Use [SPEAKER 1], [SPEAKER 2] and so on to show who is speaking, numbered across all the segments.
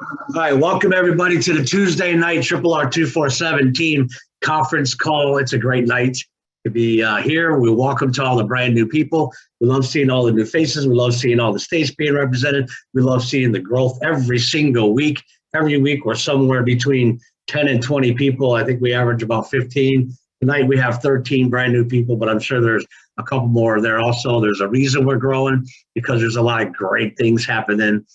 [SPEAKER 1] All right, welcome everybody to the Tuesday night RRR247 team conference call. It's a great night to be here. We welcome to all the brand new people. We love seeing all the new faces. We love seeing all the states being represented. We love seeing the growth every single week. Every week we're somewhere between 10 and 20 people. I think we average about 15. Tonight we have 13 brand new people, but I'm sure there's a couple more there also. There's a reason we're growing because there's a lot of great things happening.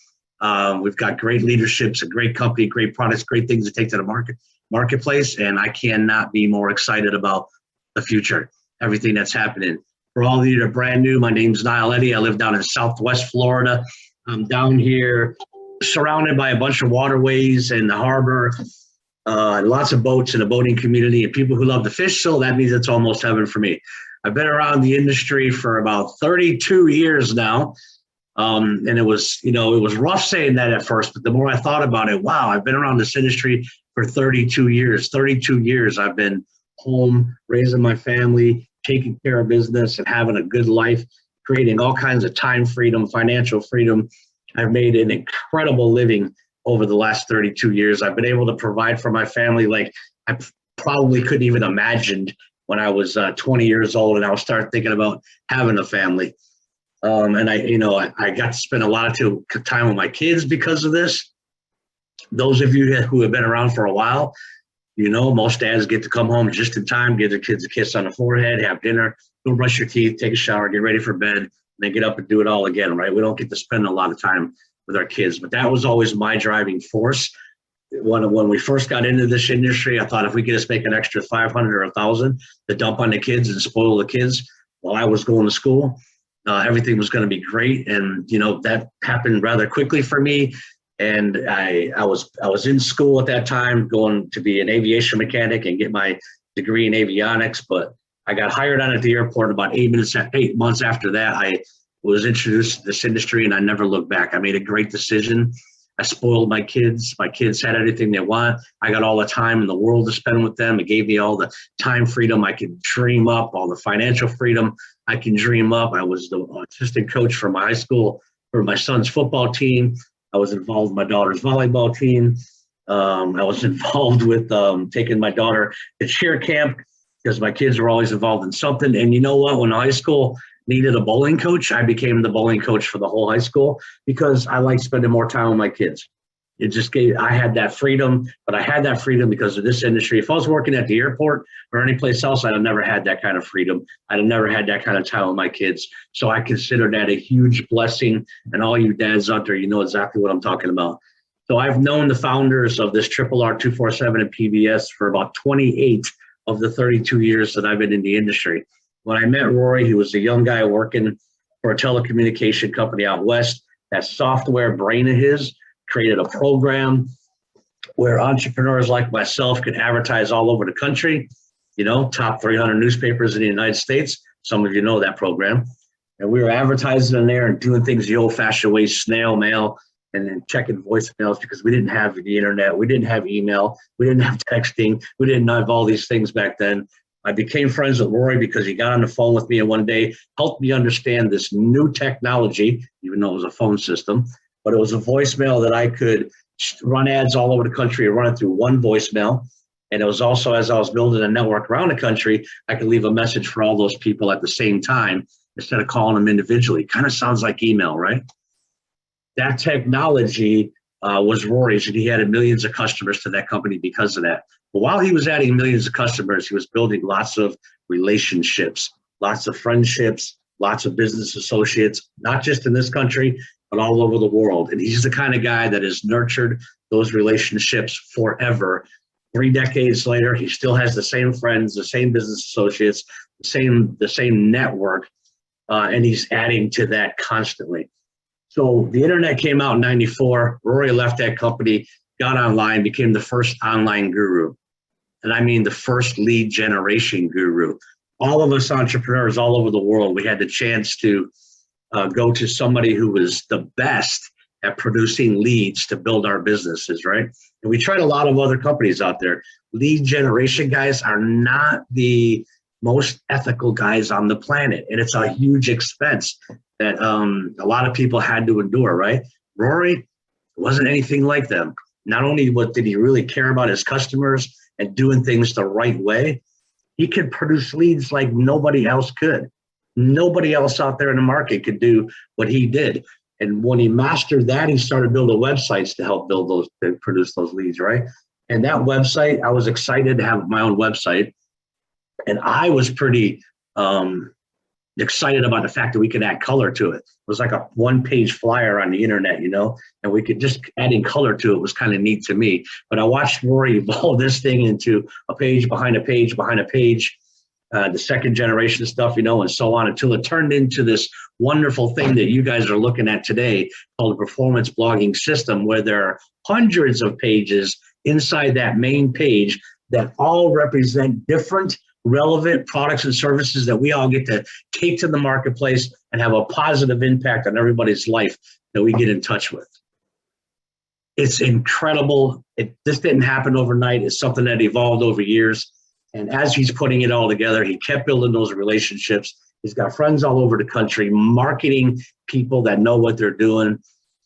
[SPEAKER 1] We've got great leaderships, a great company, great products, great things to take to the marketplace, and I cannot be more excited about the future, everything that's happening. For all of you that are brand new, my name's Niall Eddy. I live down in Southwest Florida. I'm down here surrounded by a bunch of waterways and the harbor, lots of boats in the boating community and people who love to fish, so that means it's almost heaven for me. I've been around the industry for about 32 years now. And it was, it was rough saying that at first, but the more I thought about it, wow, I've been around this industry for 32 years. 32 years I've been home, raising my family, taking care of business and having a good life, creating all kinds of time freedom, financial freedom. I've made an incredible living over the last 32 years. I've been able to provide for my family like I probably couldn't even imagined when I was 20 years old and I was starting thinking about having a family. And I got to spend a lot of time with my kids because of this. Those of you who have been around for a while, most dads get to come home just in time, give their kids a kiss on the forehead, have dinner, go brush your teeth, take a shower, get ready for bed, and then get up and do it all again, right? We don't get to spend a lot of time with our kids, but that was always my driving force. When we first got into this industry, I thought if we could just make an extra 500 or 1,000 to dump on the kids and spoil the kids while I was going to school, everything was going to be great. And, that happened rather quickly for me. And I was in school at that time going to be an aviation mechanic and get my degree in avionics. But I got hired on at the airport about 8 months after that. I was introduced to this industry and I never looked back. I made a great decision. I spoiled my kids. My kids had everything they want. I got all the time in the world to spend with them. It gave me all the time freedom I could dream up, all the financial freedom I can dream up. I was the assistant coach for my high school, for my son's football team. I was involved with my daughter's volleyball team. I was involved with taking my daughter to cheer camp because my kids were always involved in something. And you know what? When high school needed a bowling coach, I became the bowling coach for the whole high school because I like spending more time with my kids. It just I had that freedom, but I had that freedom because of this industry. If I was working at the airport or any place else, I'd have never had that kind of freedom. I'd have never had that kind of time with my kids. So I consider that a huge blessing. And all you dads out there, you know exactly what I'm talking about. So I've known the founders of this RRR247 and PBS for about 28 of the 32 years that I've been in the industry. When I met Rory, he was a young guy working for a telecommunication company out west. That software brain of his created a program where entrepreneurs like myself could advertise all over the country, top 300 newspapers in the United States. Some of you know that program. And we were advertising in there and doing things the old-fashioned way, snail mail, and then checking voicemails because we didn't have the internet. We didn't have email. We didn't have texting. We didn't have all these things back then. I became friends with Rory because he got on the phone with me and one day helped me understand this new technology, even though it was a phone system, but it was a voicemail that I could run ads all over the country and run it through one voicemail. And it was also, as I was building a network around the country, I could leave a message for all those people at the same time instead of calling them individually. Kind of sounds like email, right? That technology was Rory's, and he added millions of customers to that company because of that. But while he was adding millions of customers, he was building lots of relationships, lots of friendships, lots of business associates, not just in this country, but all over the world. And he's the kind of guy that has nurtured those relationships forever. 3 decades later, he still has the same friends, the same business associates, the same network, and he's adding to that constantly. So the internet came out in '94. Rory left that company, got online, became the first online guru. And I mean the first lead generation guru. All of us entrepreneurs all over the world, we had the chance to go to somebody who was the best at producing leads to build our businesses, right? And we tried a lot of other companies out there. Lead generation guys are not the most ethical guys on the planet. And it's a huge expense that a lot of people had to endure, right? Rory wasn't anything like them. Not only did he really care about his customers and doing things the right way, he could produce leads like nobody else could. Nobody else out there in the market could do what he did. And when he mastered that, he started building websites to help build those, to produce those leads, right? And that website, I was excited to have my own website. And I was pretty excited about the fact that we could add color to it. It was like a one-page flyer on the internet, and we could just adding color to it was kind of neat to me. But I watched Rory evolve this thing into a page behind a page behind a page, the second generation stuff, and so on, until it turned into this wonderful thing that you guys are looking at today called the performance blogging system, where there are hundreds of pages inside that main page that all represent different relevant products and services that we all get to take to the marketplace and have a positive impact on everybody's life that we get in touch with. It's incredible. This didn't happen overnight. It's something that evolved over years. And as he's putting it all together, he kept building those relationships. He's got friends all over the country, marketing people that know what they're doing,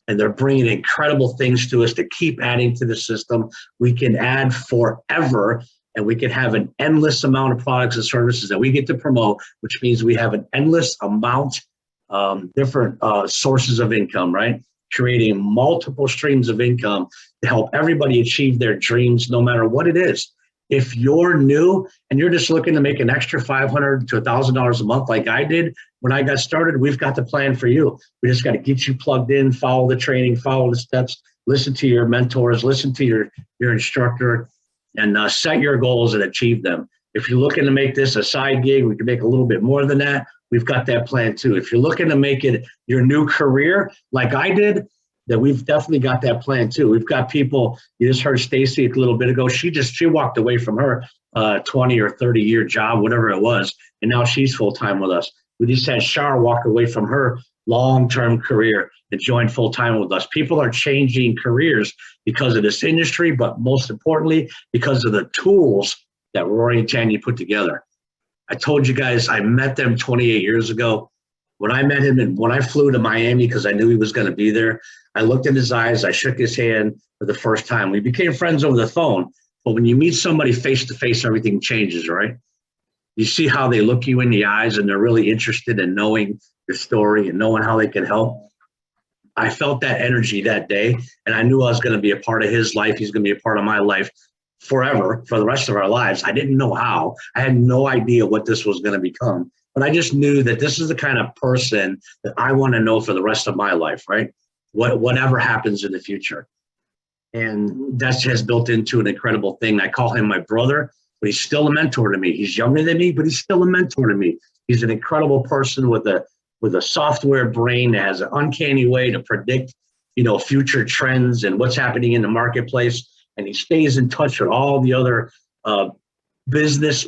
[SPEAKER 1] and they're bringing incredible things to us to keep adding to the system. We can add forever, and we can have an endless amount of products and services that we get to promote, which means we have an endless amount different sources of income, right? Creating multiple streams of income to help everybody achieve their dreams, no matter what it is. If you're new and you're just looking to make an extra $500 to $1,000 a month like I did when I got started, we've got the plan for you. We just got to get you plugged in, follow the training, follow the steps, listen to your mentors, listen to your instructor, and set your goals and achieve them. If you're looking to make this a side gig, we can make a little bit more than that. We've got that plan too. If you're looking to make it your new career like I did, then we've definitely got that plan too. We've got people, you just heard Stacy a little bit ago, she walked away from her 20 or 30 year job, whatever it was, and now she's full-time with us. We just had Shar walk away from her long-term career and join full-time with us. People are changing careers because of this industry, but most importantly, because of the tools that Rory and Tanya put together. I told you guys, I met them 28 years ago. When I met him and when I flew to Miami because I knew he was going to be there, I looked in his eyes, I shook his hand for the first time. We became friends over the phone, but when you meet somebody face-to-face, everything changes, right? You see how they look you in the eyes and they're really interested in knowing your story and knowing how they can help. I felt that energy that day, and I knew I was going to be a part of his life. He's going to be a part of my life forever, for the rest of our lives. I didn't know how. I had no idea what this was going to become, but I just knew that this is the kind of person that I want to know for the rest of my life, right? Whatever happens in the future. And that has built into an incredible thing. I call him my brother, but he's still a mentor to me. He's younger than me, but he's still a mentor to me. He's an incredible person with a software brain that has an uncanny way to predict, future trends and what's happening in the marketplace. And he stays in touch with all the other business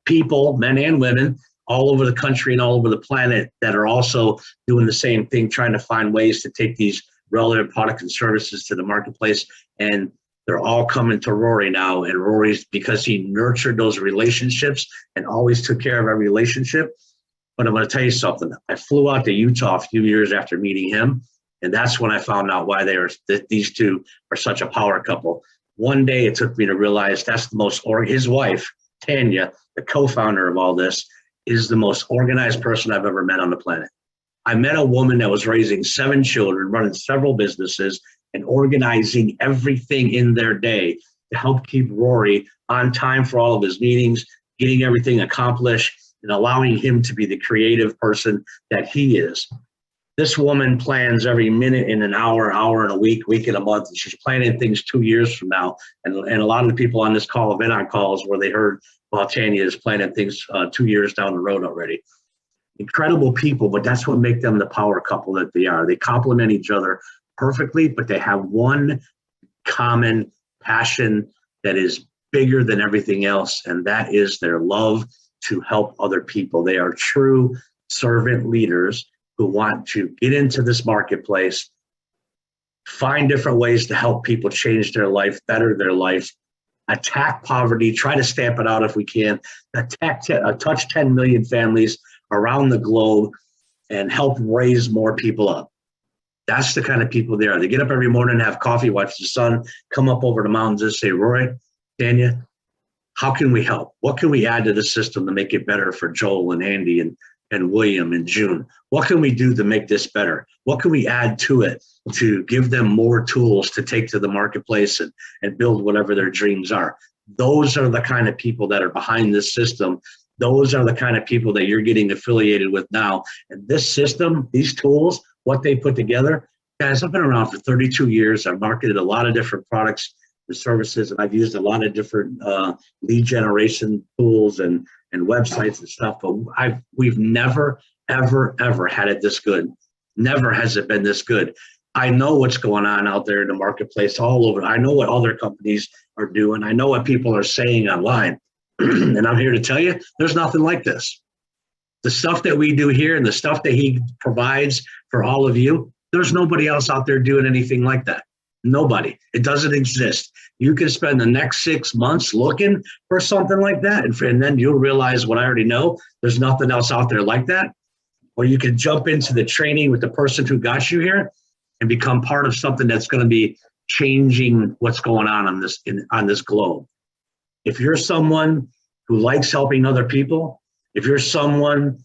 [SPEAKER 1] people, men and women, all over the country and all over the planet that are also doing the same thing, trying to find ways to take these relevant products and services to the marketplace. And they're all coming to Rory now. And Rory's, because he nurtured those relationships and always took care of every relationship. But I'm going to tell you something. I flew out to Utah a few years after meeting him. And that's when I found out why these two are such a power couple. One day it took me to realize that's the most, his wife, Tanya, the co-founder of all this, is the most organized person I've ever met on the planet. I met a woman that was raising 7 children, running several businesses, and organizing everything in their day to help keep Rory on time for all of his meetings, getting everything accomplished, and allowing him to be the creative person that he is. This woman plans every minute in an hour and a week in a month. And she's planning things 2 years from now. And a lot of the people on this call have been on calls where they heard, well, Tanya is planning things 2 years down the road already. Incredible people, but that's what makes them the power couple that they are. They complement each other perfectly, but they have one common passion that is bigger than everything else, and that is their love to help other people. They are true servant leaders who want to get into this marketplace, find different ways to help people change their life, better their life, attack poverty, try to stamp it out if we can, touch 10 million families around the globe, and help raise more people up. That's the kind of people they are. They get up every morning, have coffee, watch the sun, come up over the mountains and say, Roy, Tanya, how can we help? What can we add to the system to make it better for Joel and Andy and William and June? What can we do to make this better? What can we add to it to give them more tools to take to the marketplace and build whatever their dreams are? Those are the kind of people that are behind this system. Those are the kind of people that you're getting affiliated with now. And this system, these tools, what they put together, guys, I've been around for 32 years. I've marketed a lot of different products and services, and I've used a lot of different lead generation tools and websites and stuff, but we've never, ever, ever had it this good. Never has it been this good. I know what's going on out there in the marketplace all over. I know what other companies are doing. I know what people are saying online. And I'm here to tell you, there's nothing like this. The stuff that we do here and the stuff that he provides for all of you, there's nobody else out there doing anything like that. Nobody. It doesn't exist. You can spend the next 6 months looking for something like that, and then you'll realize what I already know. There's nothing else out there like that. Or you can jump into the training with the person who got you here and become part of something that's going to be changing what's going on this globe. If you're someone who likes helping other people, if you're someone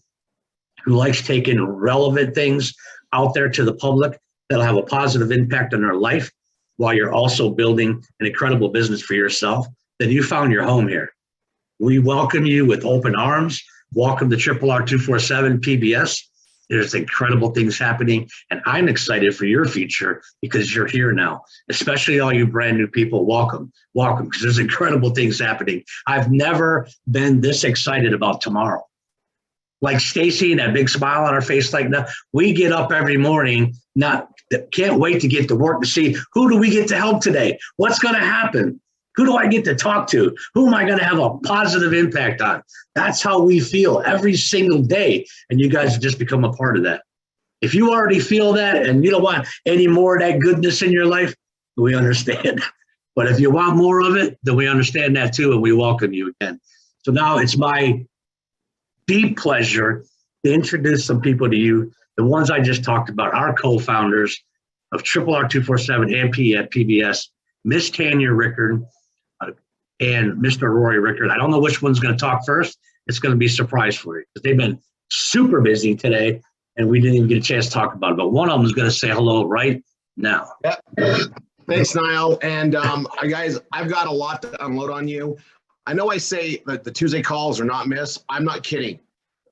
[SPEAKER 1] who likes taking relevant things out there to the public that'll have a positive impact on their life while you're also building an incredible business for yourself, then you found your home here. We welcome you with open arms. Welcome to RRR247 PBS. There's incredible things happening, and I'm excited for your future because you're here now, especially all you brand new people. Welcome, because there's incredible things happening. I've never been this excited about tomorrow. Like Stacy and that big smile on her face like that. We get up every morning, can't wait to get to work to see who do we get to help today? What's going to happen? Who do I get to talk to? Who am I going to have a positive impact on? That's how we feel every single day. And you guys have just become a part of that. If you already feel that and you don't want any more of that goodness in your life, we understand. But if you want more of it, then we understand that too, and we welcome you again. So now it's my deep pleasure to introduce some people to you, the ones I just talked about, our co-founders of RRR247 and PBS, Miss Tanya Rickard and Mr. Rory Rickard. I don't know which one's going to talk first. It's going to be a surprise for you because they've been super busy today and we didn't even get a chance to talk about it. But one of them is going to say hello right now.
[SPEAKER 2] Yep. Thanks, Niall. And guys, I've got a lot to unload on you. I know I say that the Tuesday calls are not missed. I'm not kidding.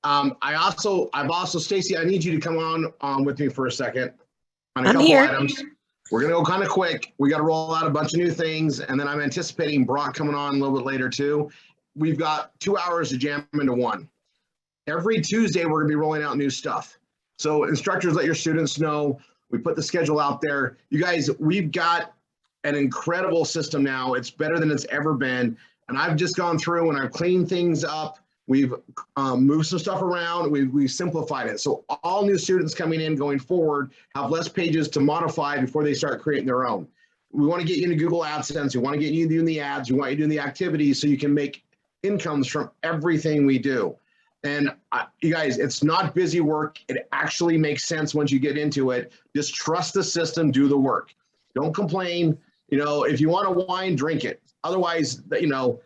[SPEAKER 2] I've also, Stacy, I need you to come on with me for a second on a couple items. We're going to go kind of quick. We got to roll out a bunch of new things. And then I'm anticipating Brock coming on a little bit later too. We've got 2 hours to jam into one. Every Tuesday, we're going to be rolling out new stuff. So instructors, let your students know. We put the schedule out there. You guys, we've got an incredible system now. It's better than it's ever been. And I've just gone through and I've cleaned things up. We've moved some stuff around. We've simplified it. So all new students coming in going forward have less pages to modify before they start creating their own. We want to get you into Google AdSense. We want to get you doing the ads. We want you doing the activities so you can make incomes from everything we do. And you guys, it's not busy work. It actually makes sense once you get into it. Just trust the system, do the work. Don't complain. You know, if you want to whine, drink it. Otherwise, you know,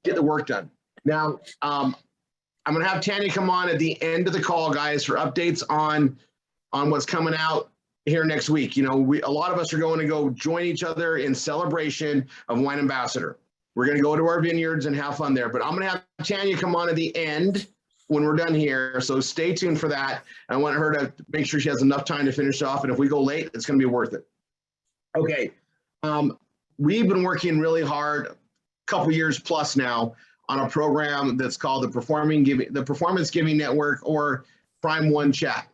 [SPEAKER 2] get the work done. Now, I'm going to have Tanya come on at the end of the call, guys, for updates on what's coming out here next week. You know, a lot of us are going to go join each other in celebration of Wine Ambassador. We're going to go to our vineyards and have fun there. But I'm going to have Tanya come on at the end when we're done here. So stay tuned for that. I want her to make sure she has enough time to finish off. And if we go late, it's going to be worth it. Okay. We've been working really hard, a couple years plus now, on a program that's called the Performance Giving Network, or Prime One Chat.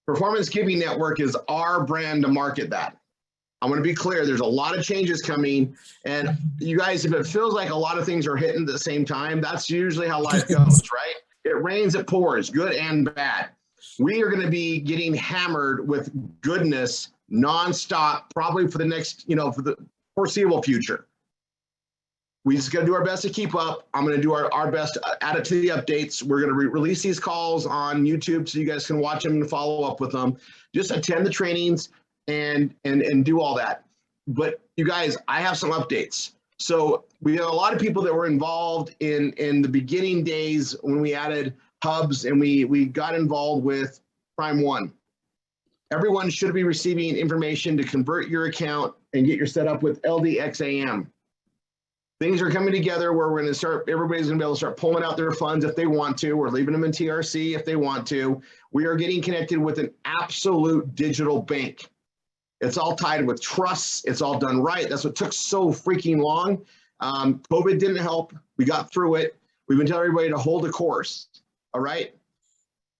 [SPEAKER 2] Performance Giving Network is our brand to market that. I'm going to be clear, there's a lot of changes coming, and you guys, if it feels like a lot of things are hitting at the same time, that's usually how life goes, right? It rains, it pours, good and bad. We are going to be getting hammered with goodness nonstop, probably for the next, for the foreseeable future. We just got to do our best to keep up. I'm going to do our best to add it to the updates. We're going to release these calls on YouTube so you guys can watch them and follow up with them. Just attend the trainings and do all that. But you guys, I have some updates. So we have a lot of people that were involved in the beginning days when we added hubs and we got involved with Prime One. Everyone should be receiving information to convert your account and get your set up with LDXAM. Things are coming together where we're going to start, everybody's going to be able to start pulling out their funds if they want to. We're leaving them in TRC if they want to. We are getting connected with an absolute digital bank. It's all tied with trusts. It's all done right. That's what took so freaking long. COVID didn't help. We got through it. We've been telling everybody to hold the course. All right.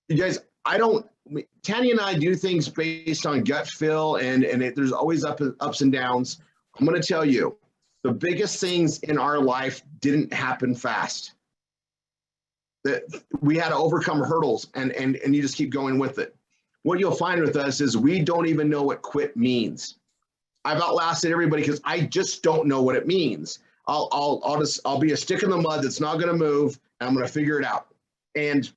[SPEAKER 2] You guys, Tanya and I do things based on gut feel, and there's always ups and downs. I'm going to tell you, the biggest things in our life didn't happen fast. That we had to overcome hurdles, and you just keep going with it. What you'll find with us is we don't even know what quit means. I've outlasted everybody because I just don't know what it means. I'll be a stick in the mud that's not going to move, and I'm going to figure it out. And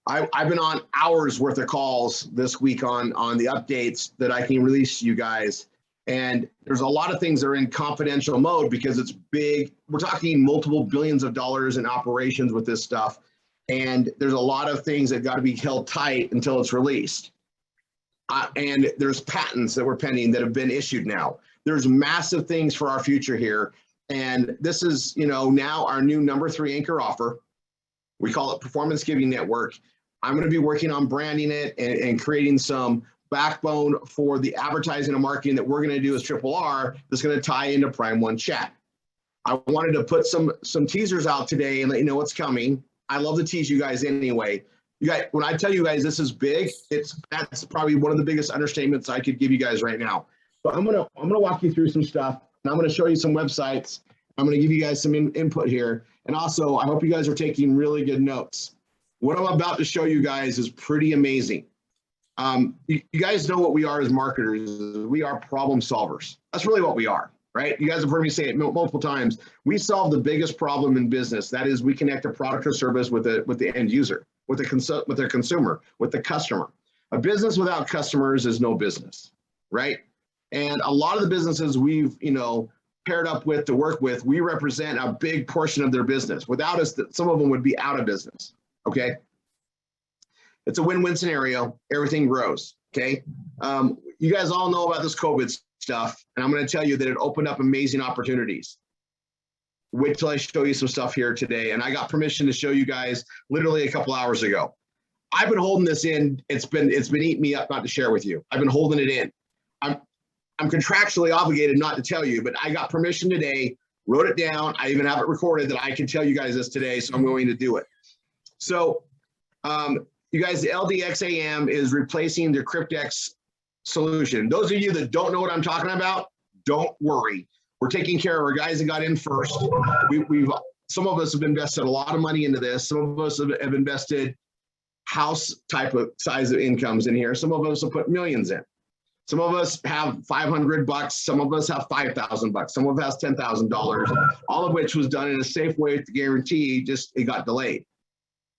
[SPEAKER 2] I've been on hours worth of calls this week on the updates that I can release to you guys. And there's a lot of things that are in confidential mode because it's big. We're talking multiple billions of dollars in operations with this stuff. And there's a lot of things that got to be held tight until it's released. And there's patents that were pending that have been issued now. There's massive things for our future here. And this is, now our new #3 anchor offer. We call it Performance Giving Network. I'm going to be working on branding it and creating some backbone for the advertising and marketing that we're going to do as RRR that's going to tie into Prime One Chat. I wanted to put some teasers out today and let you know what's coming. I love to tease you guys anyway. You guys, when I tell you guys this is big, that's probably one of the biggest understatements I could give you guys right now. So I'm gonna walk you through some stuff, and I'm gonna show you some websites. I'm gonna give you guys some input here, and also I hope you guys are taking really good notes. What I'm about to show you guys is pretty amazing. You guys know what we are as marketers. We are problem solvers. That's really what we are, right? You guys have heard me say it multiple times. We solve the biggest problem in business. That is, we connect a product or service with the end user, with the consumer, with the customer. A business without customers is no business, right? And a lot of the businesses we've paired up with to work with, we represent a big portion of their business. Without us, some of them would be out of business. Okay. It's a win-win scenario. Everything grows. Okay. You guys all know about this COVID stuff, and I'm going to tell you that it opened up amazing opportunities. Wait till I show you some stuff here today. And I got permission to show you guys literally a couple hours ago. I've been holding this in. It's been eating me up not to share with you. I've been holding it in. I'm contractually obligated not to tell you, but I got permission today, wrote it down. I even have it recorded that I can tell you guys this today, so I'm going to do it. So you guys, the LDXAM is replacing the Cryptex solution. Those of you that don't know what I'm talking about, don't worry. We're taking care of our guys that got in first. Some of us have invested a lot of money into this. Some of us have invested house type of size of incomes in here. Some of us have put millions in. Some of us have $500. Some of us have $5,000. Some of us has $10,000. All of which was done in a safe way to guarantee just it got delayed.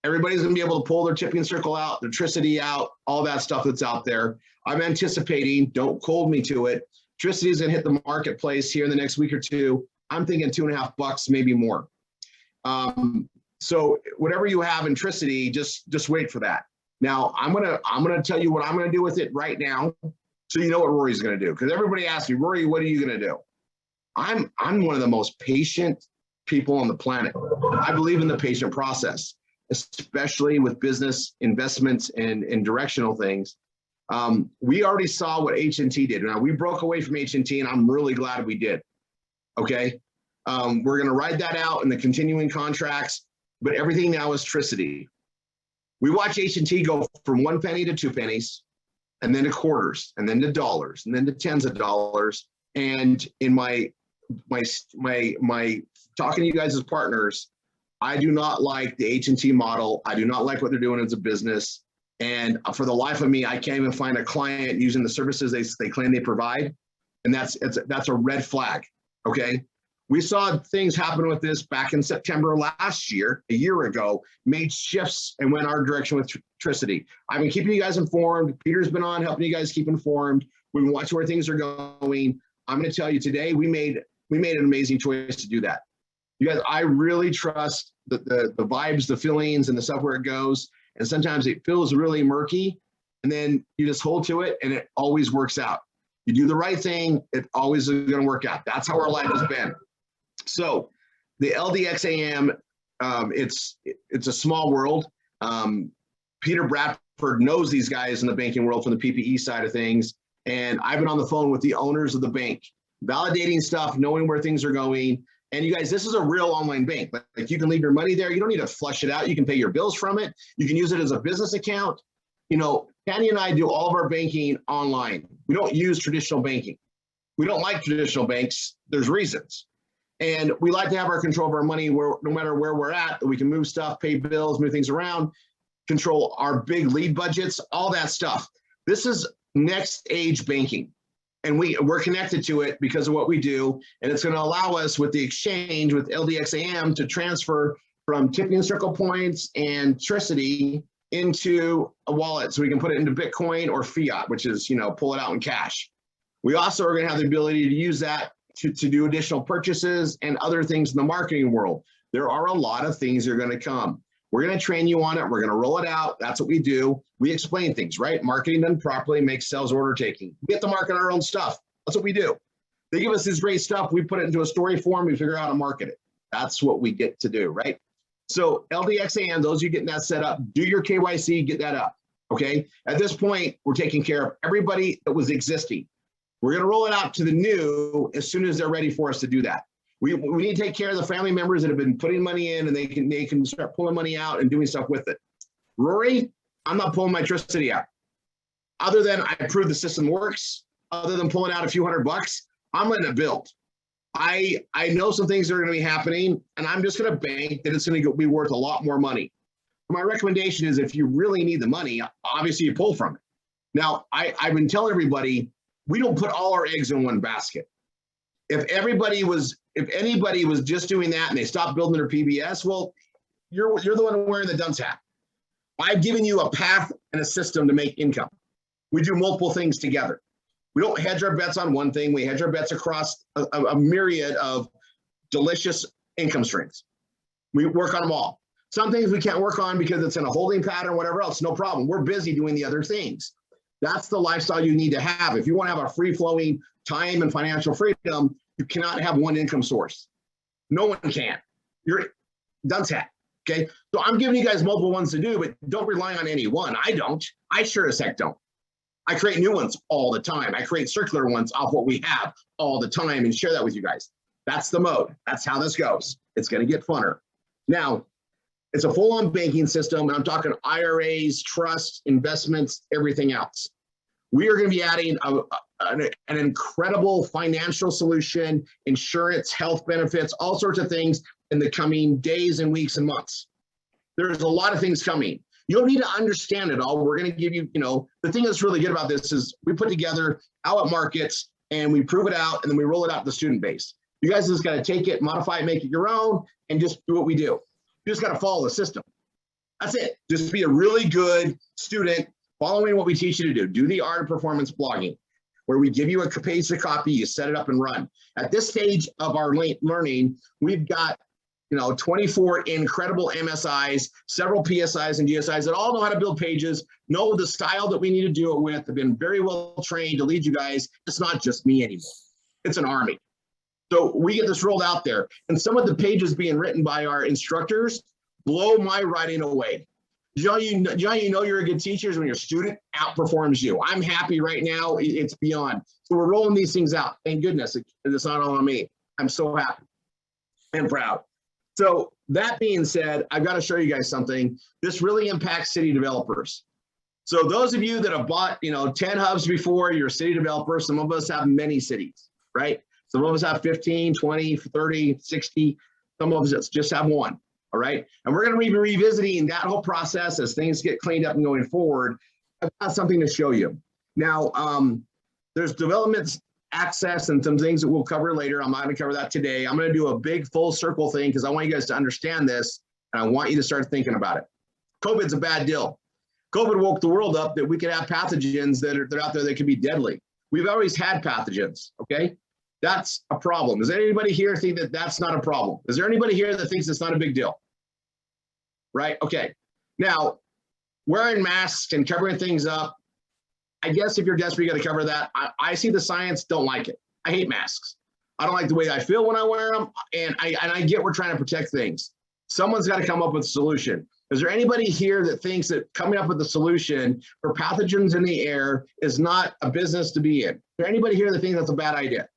[SPEAKER 2] Everybody's going to be able to pull their chipping circle out, their Tricity out, all that stuff that's out there. I'm anticipating, don't hold me to it, Tricity is going to hit the marketplace here in the next week or two. I'm thinking $2.50, maybe more. So whatever you have in Tricity, just wait for that. Now I'm gonna tell you what I'm gonna do with it right now, so you know what Rory's gonna do. Because everybody asks me, Rory, what are you gonna do? I'm one of the most patient people on the planet. I believe in the patient process, especially with business investments and directional things. We already saw what H&T did. Now we broke away from H&T, and I'm really glad we did. Okay, we're going to ride that out in the continuing contracts, but everything now is Tricity. We watch H&T go from 1 penny to 2 pennies, and then to quarters, and then to dollars, and then to tens of dollars. And in my talking to you guys as partners, I do not like the H&T model. I do not like what they're doing as a business. And for the life of me, I can't even find a client using the services they claim they provide. And that's a red flag, okay? We saw things happen with this back in September last year, a year ago, made shifts and went our direction with Tricity. I've been keeping you guys informed. Peter's been on helping you guys keep informed. We've been watching where things are going. I'm going to tell you today, we made an amazing choice to do that. You guys, I really trust the vibes, the feelings, and the stuff where it goes. And sometimes it feels really murky, and then you just hold to it, and it always works out. You do the right thing, it always is going to work out. That's how our life has been. So the LDXAM, it's a small world. Peter Bradford knows these guys in the banking world from the PPE side of things. And I've been on the phone with the owners of the bank, validating stuff, knowing where things are going. And you guys, this is a real online bank. Like you can leave your money there. You don't need to flush it out. You can pay your bills from it. You can use it as a business account. You know, Candy and I do all of our banking online. We don't use traditional banking. We don't like traditional banks. There's reasons. And we like to have our control of our money where no matter where we're at, we can move stuff, pay bills, move things around, control our big lead budgets, all that stuff. This is next age banking. And we're connected to it because of what we do. And it's going to allow us with the exchange with LDXAM to transfer from tipping circle points and Tricity into a wallet. So we can put it into Bitcoin or fiat, which is, you know, pull it out in cash. We also are going to have the ability to use that to do additional purchases and other things in the marketing world. There are a lot of things that are going to come. We're going to train you on it. We're going to roll it out. That's what we do. We explain things, right? Marketing done properly makes sales order taking. We have to market our own stuff. That's what we do. They give us this great stuff. We put it into a story form. We figure out how to market it. That's what we get to do, right? So LDXAN, those of you getting that set up, do your KYC, get that up, okay? At this point, we're taking care of everybody that was existing. We're going to roll it out to the new as soon as they're ready for us to do that. We need to take care of the family members that have been putting money in, and they can start pulling money out and doing stuff with it. Rory, I'm not pulling my Tricity out. Other than I prove the system works, other than pulling out a few $100, I'm letting it build. I know some things that are going to be happening, and I'm just going to bank that it's going to be worth a lot more money. My recommendation is if you really need the money, obviously you pull from it. Now, I've been telling everybody, we don't put all our eggs in one basket. If anybody was just doing that and they stopped building their PBS, well, you're the one wearing the dunce hat. I've given you a path and a system to make income. We do multiple things together. We don't hedge our bets on one thing. We hedge our bets across a myriad of delicious income streams. We work on them all. Some things we can't work on because it's in a holding pattern, whatever else, no problem. We're busy doing the other things. That's the lifestyle you need to have. If you want to have a free-flowing time and financial freedom, you cannot have one income source. No one can. You're dunce hat, okay? So I'm giving you guys multiple ones to do, but don't rely on any one. I don't. I sure as heck don't. I create new ones all the time. I create circular ones off what we have all the time and share that with you guys. That's the mode. That's how this goes. It's going to get funner. Now, it's a full-on banking system, and I'm talking IRAs, trusts, investments, everything else. We are going to be adding an incredible financial solution, insurance, health benefits, all sorts of things in the coming days and weeks and months. There's a lot of things coming. You don't need to understand it all. We're going to give you, the thing that's really good about this is we put together how it markets and we prove it out and then we roll it out to the student base. You guys just got to take it, modify it, make it your own, and just do what we do. You just got to follow the system. That's it. Just be a really good student following what we teach you to do. Do the art of performance blogging, where we give you a page to copy, you set it up and run. At this stage of our learning, we've got 24 incredible MSIs, several PSIs and GSIs that all know how to build pages, know the style that we need to do it with, have been very well trained to lead you guys. It's not just me anymore. It's an army. So we get this rolled out there. And some of the pages being written by our instructors blow my writing away. You know you're a good teacher when your student outperforms you. I'm happy right now. It's beyond. So we're rolling these things out. Thank goodness it's not all on me. I'm so happy and proud. So that being said, I've got to show you guys something. This really impacts city developers. So those of you that have bought 10 hubs before, you're a city developer. Some of us have many cities, right? Some of us have 15, 20, 30, 60. Some of us just have one. All right. And we're going to be revisiting that whole process as things get cleaned up and going forward. I've got something to show you. Now, there's development access and some things that we'll cover later. I'm not going to cover that today. I'm going to do a big full circle thing because I want you guys to understand this and I want you to start thinking about it. COVID's a bad deal. COVID woke the world up that we could have pathogens that are out there that can be deadly. We've always had pathogens, okay? That's a problem. Does anybody here think that that's not a problem? Is there anybody here that thinks it's not a big deal? Right, okay. Now, wearing masks and covering things up, I guess if you're desperate, you gotta cover that. I see the science, don't like it. I hate masks. I don't like the way I feel when I wear them, and I get we're trying to protect things. Someone's gotta come up with a solution. Is there anybody here that thinks that coming up with a solution for pathogens in the air is not a business to be in? Is there anybody here that thinks that's a bad idea?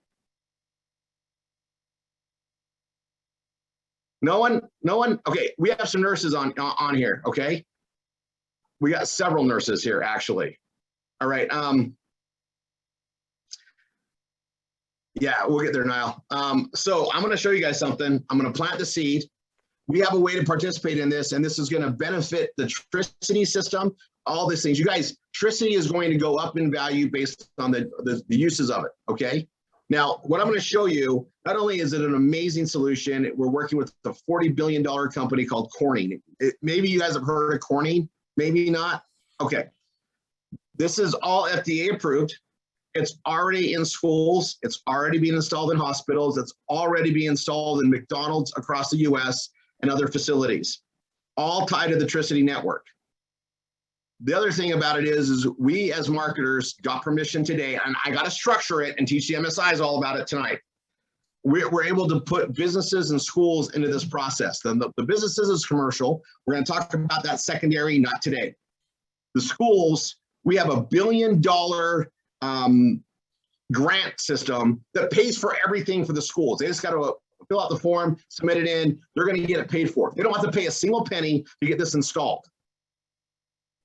[SPEAKER 2] No one? No one? Okay, we have some nurses on here, okay? We got several nurses here, actually. All right, yeah, we'll get there, Niall. So I'm gonna show you guys something. I'm gonna plant the seed. We have a way to participate in this, and this is gonna benefit the electricity system, all these things. You guys, electricity is going to go up in value based on the uses of it, okay? Now, what I'm gonna show you, not only is it an amazing solution, we're working with a $40 billion company called Corning. Maybe you guys have heard of Corning, maybe not. Okay, this is all FDA approved. It's already in schools. It's already being installed in hospitals. It's already being installed in McDonald's across the US and other facilities, all tied to the electricity network. The other thing about it is we as marketers got permission today, and I got to structure it and teach the MSIs all about it tonight. We're able to put businesses and schools into this process. The businesses is commercial. We're going to talk about that secondary, not today. The schools, we have $1 billion grant system that pays for everything for the schools. They just got to fill out the form, submit it in. They're going to get it paid for. They don't have to pay a single penny to get this installed.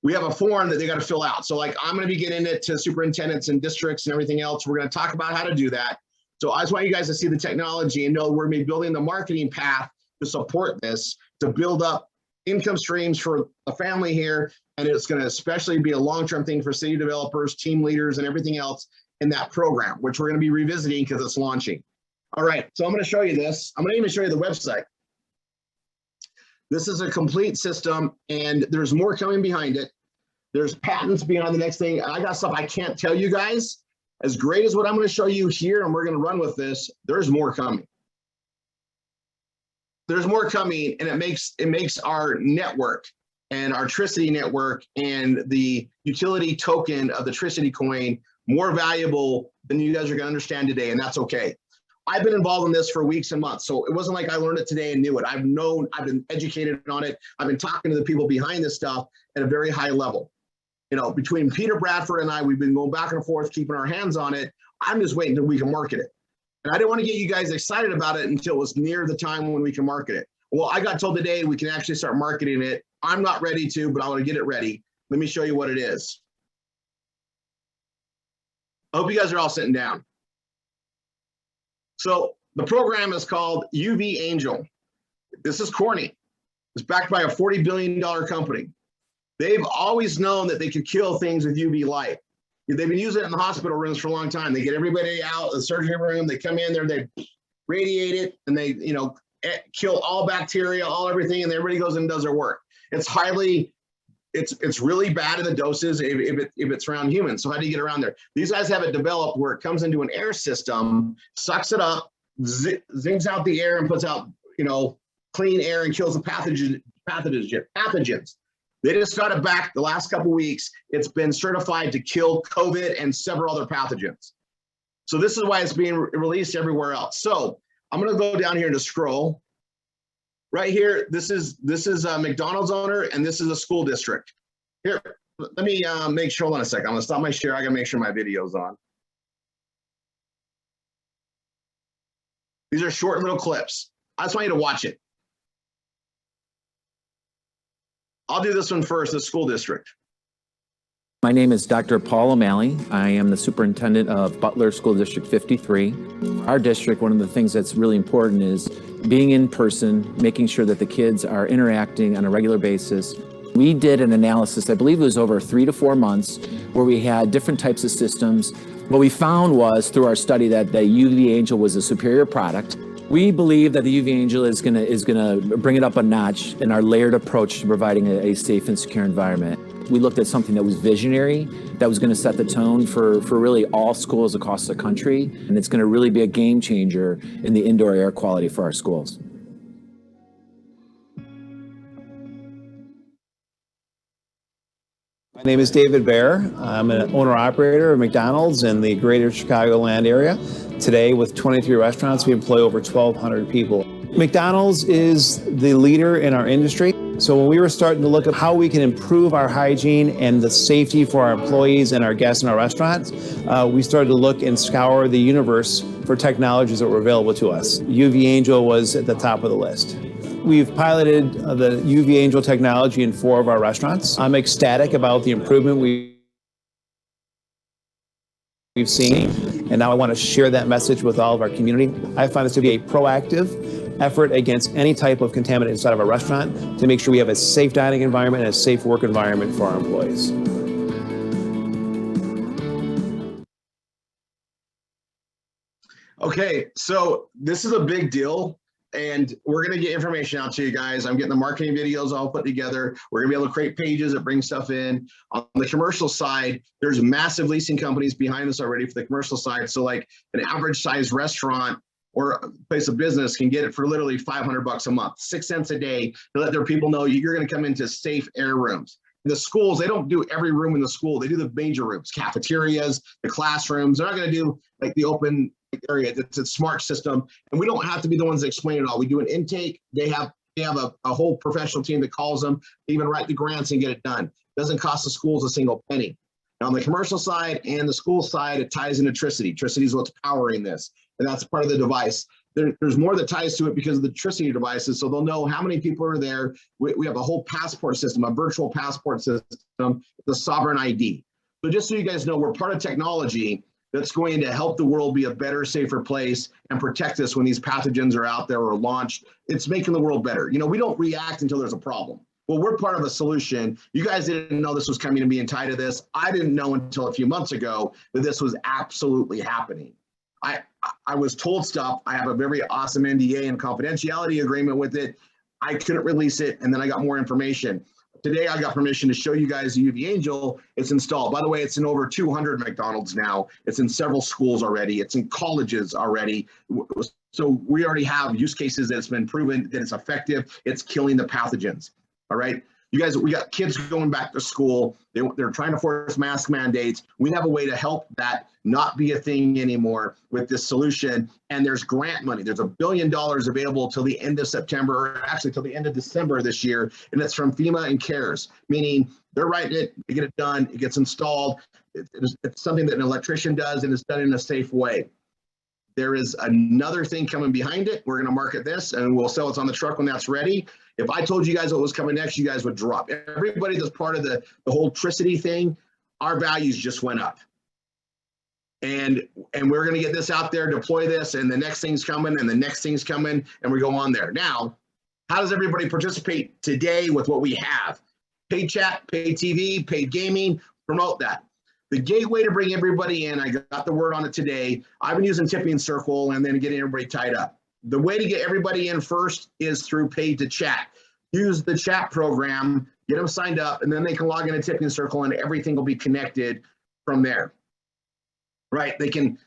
[SPEAKER 2] We have a form that they got to fill out. So like, I'm going to be getting it to superintendents and districts and everything else. We're going to talk about how to do that. So I just want you guys to see the technology and know we're going to be building the marketing path to support this, to build up income streams for a family here. And it's going to especially be a long-term thing for city developers, team leaders, and everything else in that program, which we're going to be revisiting because it's launching. All right, so I'm going to show you this. I'm going to even show you the website. This is a complete system, and there's more coming behind it. There's patents beyond the next thing. I got stuff I can't tell you guys. As great as what I'm going to show you here, and we're going to run with this, there's more coming. There's more coming, and it makes our network and our electricity network and the utility token of the electricity coin more valuable than you guys are going to understand today, and that's okay. I've been involved in this for weeks and months, so it wasn't like I learned it today and knew it. I've been educated on it. I've been talking to the people behind this stuff at a very high level. You know, between Peter Bradford and I, we've been going back and forth, keeping our hands on it. I'm just waiting until we can market it. And I didn't want to get you guys excited about it until it was near the time when we can market it. Well, I got told today we can actually start marketing it. I'm not ready to, but I want to get it ready. Let me show you what it is. I hope you guys are all sitting down. So the program is called UV Angel. This is Corning. It's backed by a $40 billion company. They've always known that they could kill things with UV light. They've been using it in the hospital rooms for a long time. They get everybody out of the surgery room. They come in there, they radiate it, and they, you know, kill all bacteria, all everything, and everybody goes in and does their work. It's really bad in the doses if it's around humans. So how do you get around there? These guys have it developed where it comes into an air system, sucks it up, zings out the air, and puts out, you know, clean air and kills the pathogens. They just got it back the last couple of weeks. It's been certified to kill COVID and several other pathogens. So this is why it's being released everywhere else. So I'm going to go down here to scroll. Right here, this is a McDonald's owner, and this is a school district. Here, let me make sure. Hold on a second. I'm going to stop my share. I got to make sure my video's on. These are short little clips. I just want you to watch it. I'll do this one first, the school district.
[SPEAKER 3] My name is Dr. Paul O'Malley. I am the superintendent of Butler School District 53. Our district, one of the things that's really important is being in person, making sure that the kids are interacting on a regular basis. We did an analysis, I believe it was over 3 to 4 months, where we had different types of systems. What we found was through our study that the UV Angel was a superior product. We believe that the UV Angel is gonna bring it up a notch in our layered approach to providing a safe and secure environment. We looked at something that was visionary, that was going to set the tone for really all schools across the country, and it's going to really be a game changer in the indoor air quality for our schools.
[SPEAKER 4] My name is David Baer. I'm an owner-operator of McDonald's in the greater Chicagoland area. Today, with 23 restaurants, we employ over 1,200 people. McDonald's is the leader in our industry. So when we were starting to look at how we can improve our hygiene and the safety for our employees and our guests in our restaurants, we started to look and scour the universe for technologies that were available to us. UV Angel was at the top of the list. We've piloted the UV Angel technology in 4 of our restaurants. I'm ecstatic about the improvement we've seen, and now I want to share that message with all of our community. I find this to be a proactive effort against any type of contaminant inside of our restaurant to make sure we have a safe dining environment and a safe work environment for our employees.
[SPEAKER 2] Okay, so this is a big deal, and we're going to get information out to you guys. I'm getting the marketing videos all put together. We're going to be able to create pages that bring stuff in. On the commercial side, there's massive leasing companies behind us already for the commercial side. So like an average size restaurant or a place of business can get it for literally $500 a month, 6 cents a day, to let their people know you're going to come into safe air rooms. The schools, they don't do every room in the school. They do the major rooms, cafeterias, the classrooms. They're not going to do like the open area. It's a smart system, and we don't have to be the ones that explain it all. We do an intake. They have a whole professional team that calls them, even write the grants and get it done. It doesn't cost the schools a single penny. Now, on the commercial side and the school side, it ties into Tricity. Tricity is what's powering this, and that's part of the device. There's more that ties to it because of the Tricity devices, so they'll know how many people are there. We have a whole passport system, a virtual passport system, the sovereign ID. So just so you guys know, we're part of technology that's going to help the world be a better, safer place and protect us when these pathogens are out there or launched. It's making the world better. You know, we don't react until there's a problem. Well, we're part of a solution. You guys didn't know this was coming and being tied to this. I didn't know until a few months ago that this was absolutely happening. I was told stuff. I have a very awesome NDA and confidentiality agreement with it. I couldn't release it, and then I got more information. Today, I got permission to show you guys the UV Angel. It's installed. By the way, it's in over 200 McDonald's now. It's in several schools already. It's in colleges already. So we already have use cases that it's been proven that it's effective. It's killing the pathogens. All right. You guys, we got kids going back to school. They're trying to force mask mandates. We have a way to help that not be a thing anymore with this solution. And there's grant money. There's $1 billion available till the end of September, or actually till the end of December this year. And it's from FEMA and CARES, meaning they're writing it, they get it done, it gets installed. It's something that an electrician does, and it's done in a safe way. There is another thing coming behind it. We're going to market this, and we'll sell it on the truck when that's ready. If I told you guys what was coming next, you guys would drop. Everybody that's part of the whole Tricity thing, our values just went up. And we're going to get this out there, deploy this, and the next thing's coming, and the next thing's coming, and we go on there. Now, how does everybody participate today with what we have? Paid chat, paid TV, paid gaming, promote that. The gateway to bring everybody in, I got the word on it today. I've been using Tipping Circle and then getting everybody tied up. The way to get everybody in first is through paid to chat. Use the chat program, get them signed up, and then they can log into Tipping Circle and everything will be connected from there. Right? They can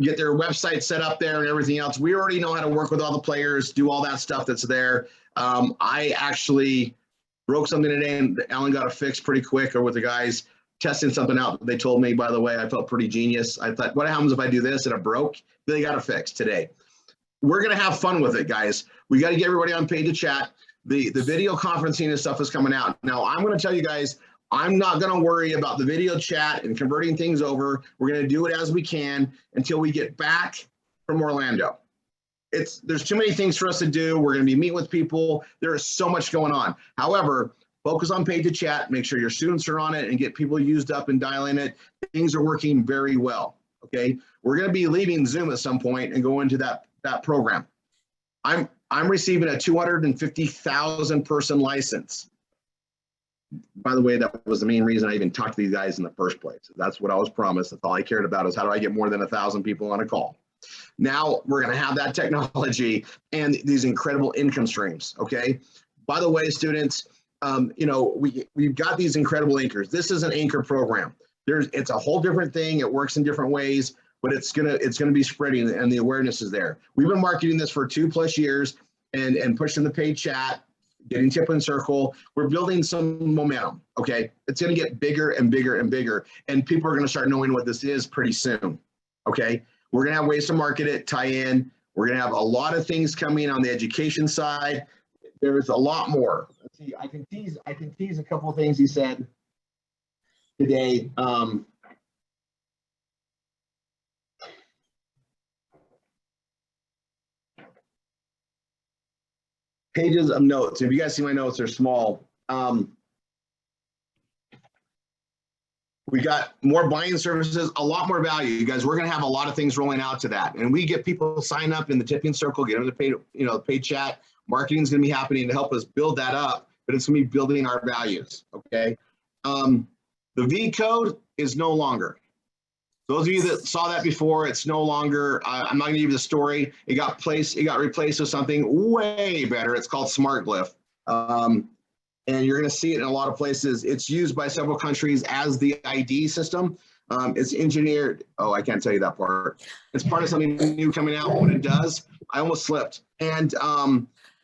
[SPEAKER 2] get their website set up there and everything else. We already know how to work with all the players, do all that stuff that's there. I actually broke something today and Alan got it fixed pretty quick, or with the guys testing something out. They told me, by the way, I felt pretty genius. I thought, what happens if I do this and it broke? They got it fixed today. We're going to have fun with it, guys. We got to get everybody on paid to chat. The video conferencing and stuff is coming out. Now, I'm going to tell you guys, I'm not going to worry about the video chat and converting things over. We're going to do it as we can until we get back from Orlando. There's too many things for us to do. We're going to be meeting with people. There is so much going on. However, focus on paid to chat, make sure your students are on it and get people used up and dialing it. Things are working very well, okay? We're gonna be leaving Zoom at some point and go into that program. I'm receiving a 250,000 person license. By the way, that was the main reason I even talked to these guys in the first place. That's what I was promised. That's all I cared about, is how do I get more than 1,000 people on a call? Now we're gonna have that technology and these incredible income streams, okay? By the way, students, You know, we've got these incredible anchors. This is an anchor program. It's a whole different thing. It works in different ways, but it's gonna be spreading, and the awareness is there. We've been marketing this for 2+ years and pushing the paid chat, getting Tip and Circle. We're building some momentum. Okay, it's gonna get bigger and bigger and bigger, and people are gonna start knowing what this is pretty soon. Okay, we're gonna have ways to market it, tie in. We're gonna have a lot of things coming on the education side. There's a lot more. Let's see, I can tease a couple of things he said today. Pages of notes. If you guys see my notes, they're small. We got more buying services, a lot more value. You guys, we're going to have a lot of things rolling out to that. And we get people sign up in the tipping circle, get them to pay, paid chat. Marketing is going to be happening to help us build that up, but it's going to be building our values. Okay. The V code is no longer. Those of you that saw that before, it's no longer, I'm not going to give you the story. It got replaced with something way better. It's called Smart Glyph. And you're going to see it in a lot of places. It's used by several countries as the ID system. It's engineered. Oh, I can't tell you that part. It's part of something new coming out. What it does, I almost slipped. And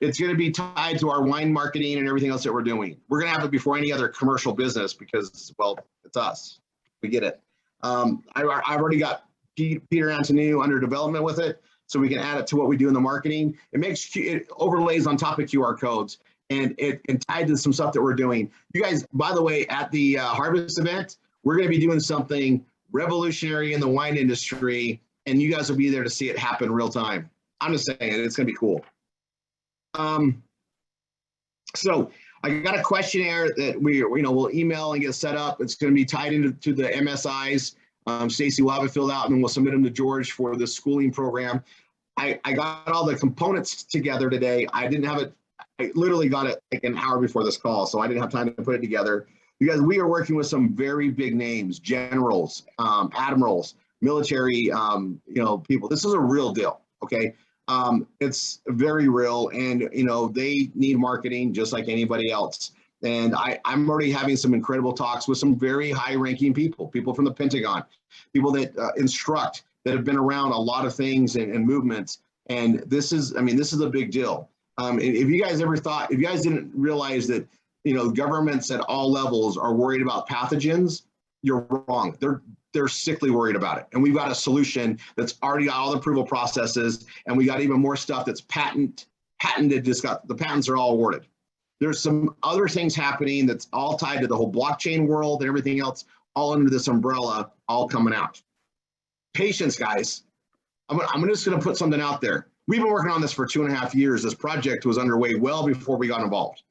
[SPEAKER 2] it's going to be tied to our wine marketing and everything else that we're doing. We're going to have it before any other commercial business because, well, it's us. We get it. I've already got Peter Antoniou under development with it, so we can add it to what we do in the marketing. It overlays on top of QR codes, and tied to some stuff that we're doing. You guys, by the way, at the Harvest event, we're going to be doing something revolutionary in the wine industry, and you guys will be there to see it happen real time. I'm just saying, it's going to be cool. So I got a questionnaire that we'll email and get set up. It's going to be tied into the MSIs. Stacy will have it filled out, and then we'll submit them to George for the schooling program. I got all the components together today. I didn't have it. I literally got it like an hour before this call, so I didn't have time to put it together. You guys, we are working with some very big names, generals, admirals, military, people. This is a real deal, okay? It's very real, and they need marketing just like anybody else. And I'm already having some incredible talks with some very high-ranking people from the Pentagon, people that instruct, that have been around a lot of things and movements. And this is a big deal. If you guys didn't realize that, governments at all levels are worried about pathogens, you're wrong. They're sickly worried about it. And we've got a solution that's already got all the approval processes, and we got even more stuff that's patented, the patents are all awarded. There's some other things happening that's all tied to the whole blockchain world and everything else, all under this umbrella, all coming out. Patience, guys. I'm just going to put something out there. We've been working on this for 2.5 years. This project was underway well before we got involved.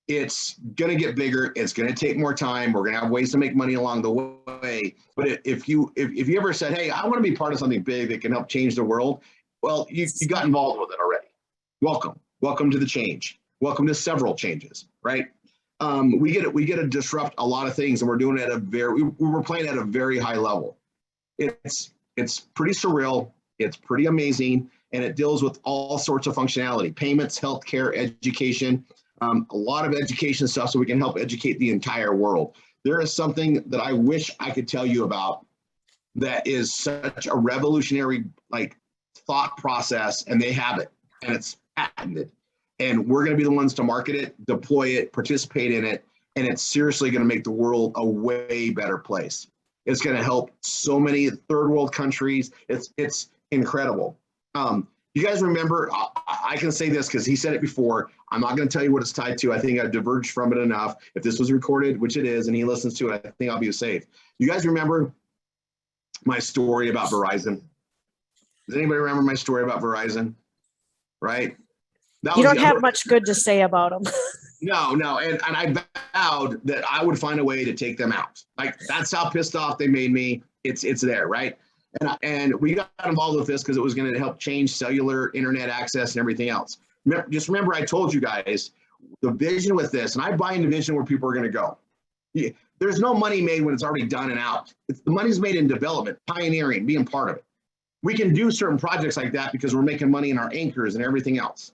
[SPEAKER 2] It's going to get bigger. It's going to take more time. We're going to have ways to make money along the way. But if you ever said, hey, I want to be part of something big that can help change the world, well, you got involved with it already. Welcome to the change. Welcome to several changes, right? We get to disrupt a lot of things, and we're doing it we're playing at a very high level. It's pretty surreal. It's pretty amazing, and it deals with all sorts of functionality: payments, healthcare, education, a lot of education stuff, so we can help educate the entire world. There is something that I wish I could tell you about that is such a revolutionary thought process, and they have it, and it's patented. And we're going to be the ones to market it, deploy it, participate in it, and it's seriously going to make the world a way better place. It's going to help so many third world countries. It's incredible. You guys remember, I can say this because he said it before. I'm not going to tell you what it's tied to. I think I've diverged from it enough. If this was recorded, which it is, and he listens to it, I think I'll be safe. You guys remember my story about Verizon? Does anybody remember my story about Verizon? Right?
[SPEAKER 5] You don't have much good to say about them.
[SPEAKER 2] No. And I vowed that I would find a way to take them out. That's how pissed off they made me. It's there, right? And we got involved with this because it was going to help change cellular internet access and everything else. Just remember, I told you guys the vision with this, and I buy into vision where people are going to go. There's no money made when it's already done and out. The money's made in development, pioneering, being part of it. We can do certain projects like that because we're making money in our anchors and everything else.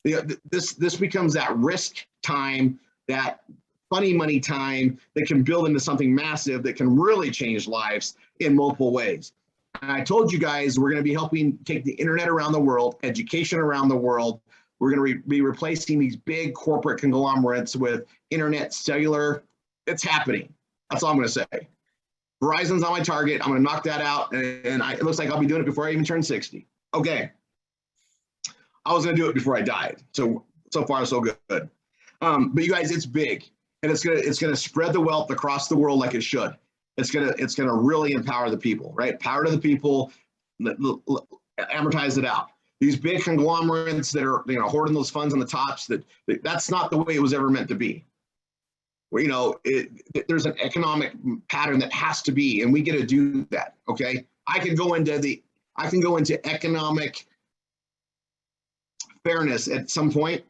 [SPEAKER 2] This becomes that risk time that funny money time that can build into something massive that can really change lives in multiple ways. And I told you guys we're going to be helping take the internet around the world, education around the world. We're going to be replacing these big corporate conglomerates with internet, cellular. It's happening. That's all I'm going to say. Verizon's on my target. I'm going to knock that out, and it looks like I'll be doing it before I even turn 60. Okay. I was going to do it before I died. So far, so good. But you guys, it's big, and it's gonna spread the wealth across the world like it should. It's gonna really empower the people, right? Power to the people, amortize it out. These big conglomerates that are hoarding those funds on the tops, that's not the way it was ever meant to be. There's an economic pattern that has to be, and we get to do that. Okay, I can go into economic fairness at some point,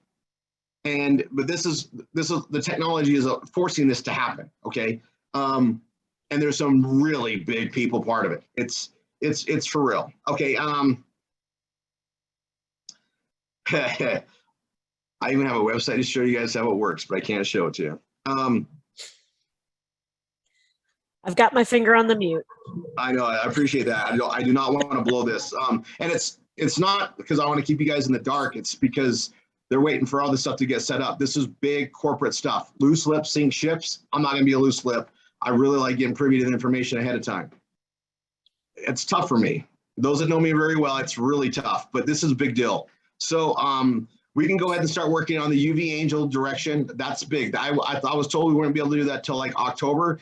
[SPEAKER 2] but this is the technology is forcing this to happen. Okay, and there's some really big people part of it. It's for real. Okay, I even have a website to show you guys how it works, but I can't show it to you.
[SPEAKER 5] I've got my finger on the mute.
[SPEAKER 2] I know. I appreciate that. I do not want to blow this. And it's not because I want to keep you guys in the dark. It's because they're waiting for all this stuff to get set up. This is big corporate stuff. Loose lips sink ships. I'm not going to be a loose lip. I really like getting privy to the information ahead of time. It's tough for me. Those that know me very well, it's really tough. But this is a big deal. So we can go ahead and start working on the UV Angel direction. That's big. I was told we wouldn't be able to do that till like October.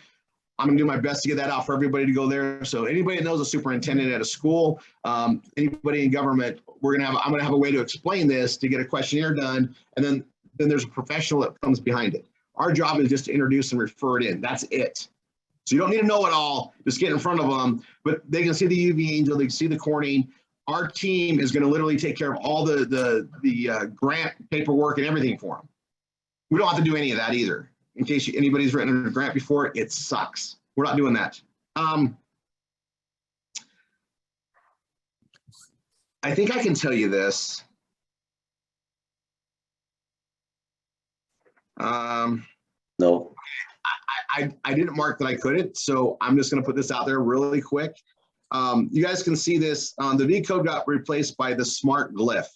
[SPEAKER 2] I'm gonna do my best to get that out for everybody to go there. So anybody that knows a superintendent at a school, anybody in government, I'm gonna have a way to explain this, to get a questionnaire done, and then there's a professional that comes behind it. Our job is just to introduce and refer it in. That's it. So you don't need to know it all. Just get in front of them. But they can see the UV Angel. They can see the Corning. Our team is going to literally take care of all the grant paperwork and everything for them. We don't have to do any of that either. In case anybody's written a grant before, it sucks. We're not doing that. I think I can tell you this.
[SPEAKER 1] No.
[SPEAKER 2] I didn't mark that I couldn't, so I'm just going to put this out there really quick. You guys can see this. The V code got replaced by the smart glyph.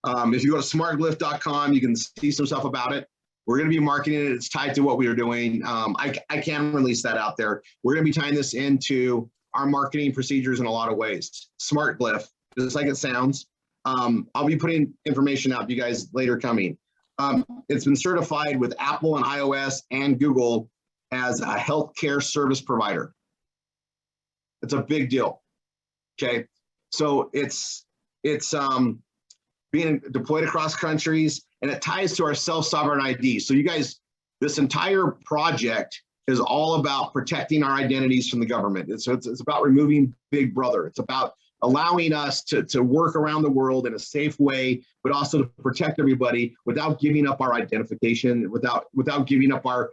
[SPEAKER 2] If you go to smartglyph.com, you can see some stuff about it. We're going to be marketing it. It's tied to what we are doing. I can release that out there. We're going to be tying this into our marketing procedures in a lot of ways. Smart glyph, just like it sounds. I'll be putting information out to you guys later coming. It's been certified with Apple and iOS and Google as a healthcare service provider. It's a big deal. Okay, so it's being deployed across countries, and it ties to our self-sovereign ID. So you guys, this entire project is all about protecting our identities from the government. It's about removing Big Brother. It's about allowing us to work around the world in a safe way, but also to protect everybody without giving up our identification, without giving up our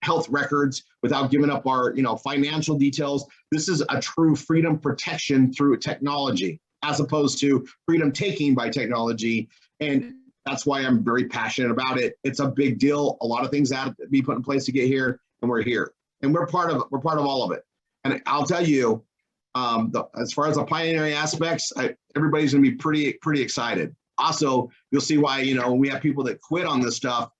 [SPEAKER 2] health records, without giving up our financial details. This is a true freedom protection through technology, as opposed to freedom taking by technology. And that's why I'm very passionate about it. It's a big deal. A lot of things have to be put in place to get here, and we're here, and we're part of all of it. And I'll tell you, as far as the pioneering aspects, everybody's going to be pretty excited. Also, you'll see why when we have people that quit on this stuff.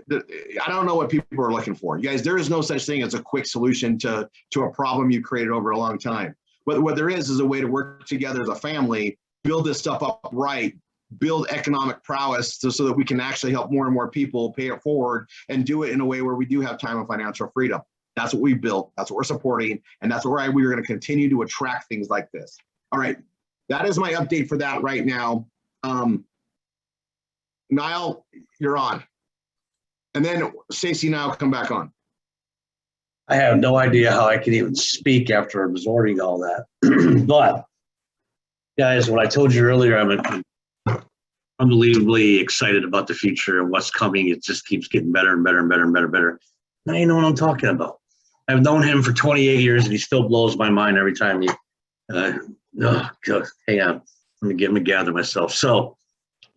[SPEAKER 2] I don't know what people are looking for. You guys, there is no such thing as a quick solution to a problem you created over a long time. But what there is a way to work together as a family, build this stuff up right, build economic prowess so that we can actually help more and more people pay it forward and do it in a way where we do have time and financial freedom. That's what we built. That's what we're supporting. And that's where we're going to continue to attract things like this. All right. That is my update for that right now. Niall, you're on. And then Stacey and I will come back on.
[SPEAKER 1] I have no idea how I can even speak after absorbing all that. But guys, what I told you earlier, I'm unbelievably excited about the future and what's coming. It just keeps getting better and better and better and better and better. Now you know what I'm talking about. I've known him for 28 years and he still blows my mind every time he, oh God, hang on. Let me gather myself. So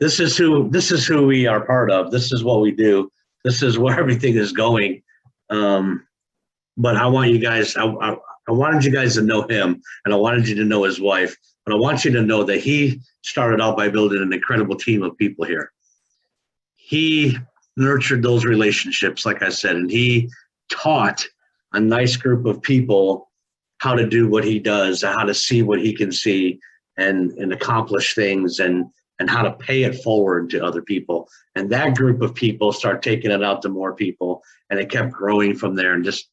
[SPEAKER 1] this is who we are part of. This is what we do. This is where everything is going. But I want you guys, I wanted you guys to know him, and I wanted you to know his wife, but I want you to know that he started out by building an incredible team of people here. He nurtured those relationships, like I said, and he taught a nice group of people how to do what he does, how to see what he can see, and accomplish things, and how to pay it forward to other people. And that group of people start taking it out to more people, and it kept growing from there. And just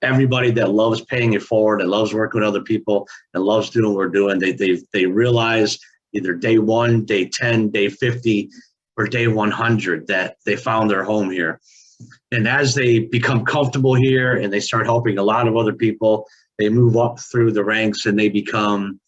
[SPEAKER 1] everybody that loves paying it forward and loves working with other people and loves doing what we're doing, they realize either day 1, day 10, day 50, or day 100 that they found their home here. And as they become comfortable here and they start helping a lot of other people, they move up through the ranks and they become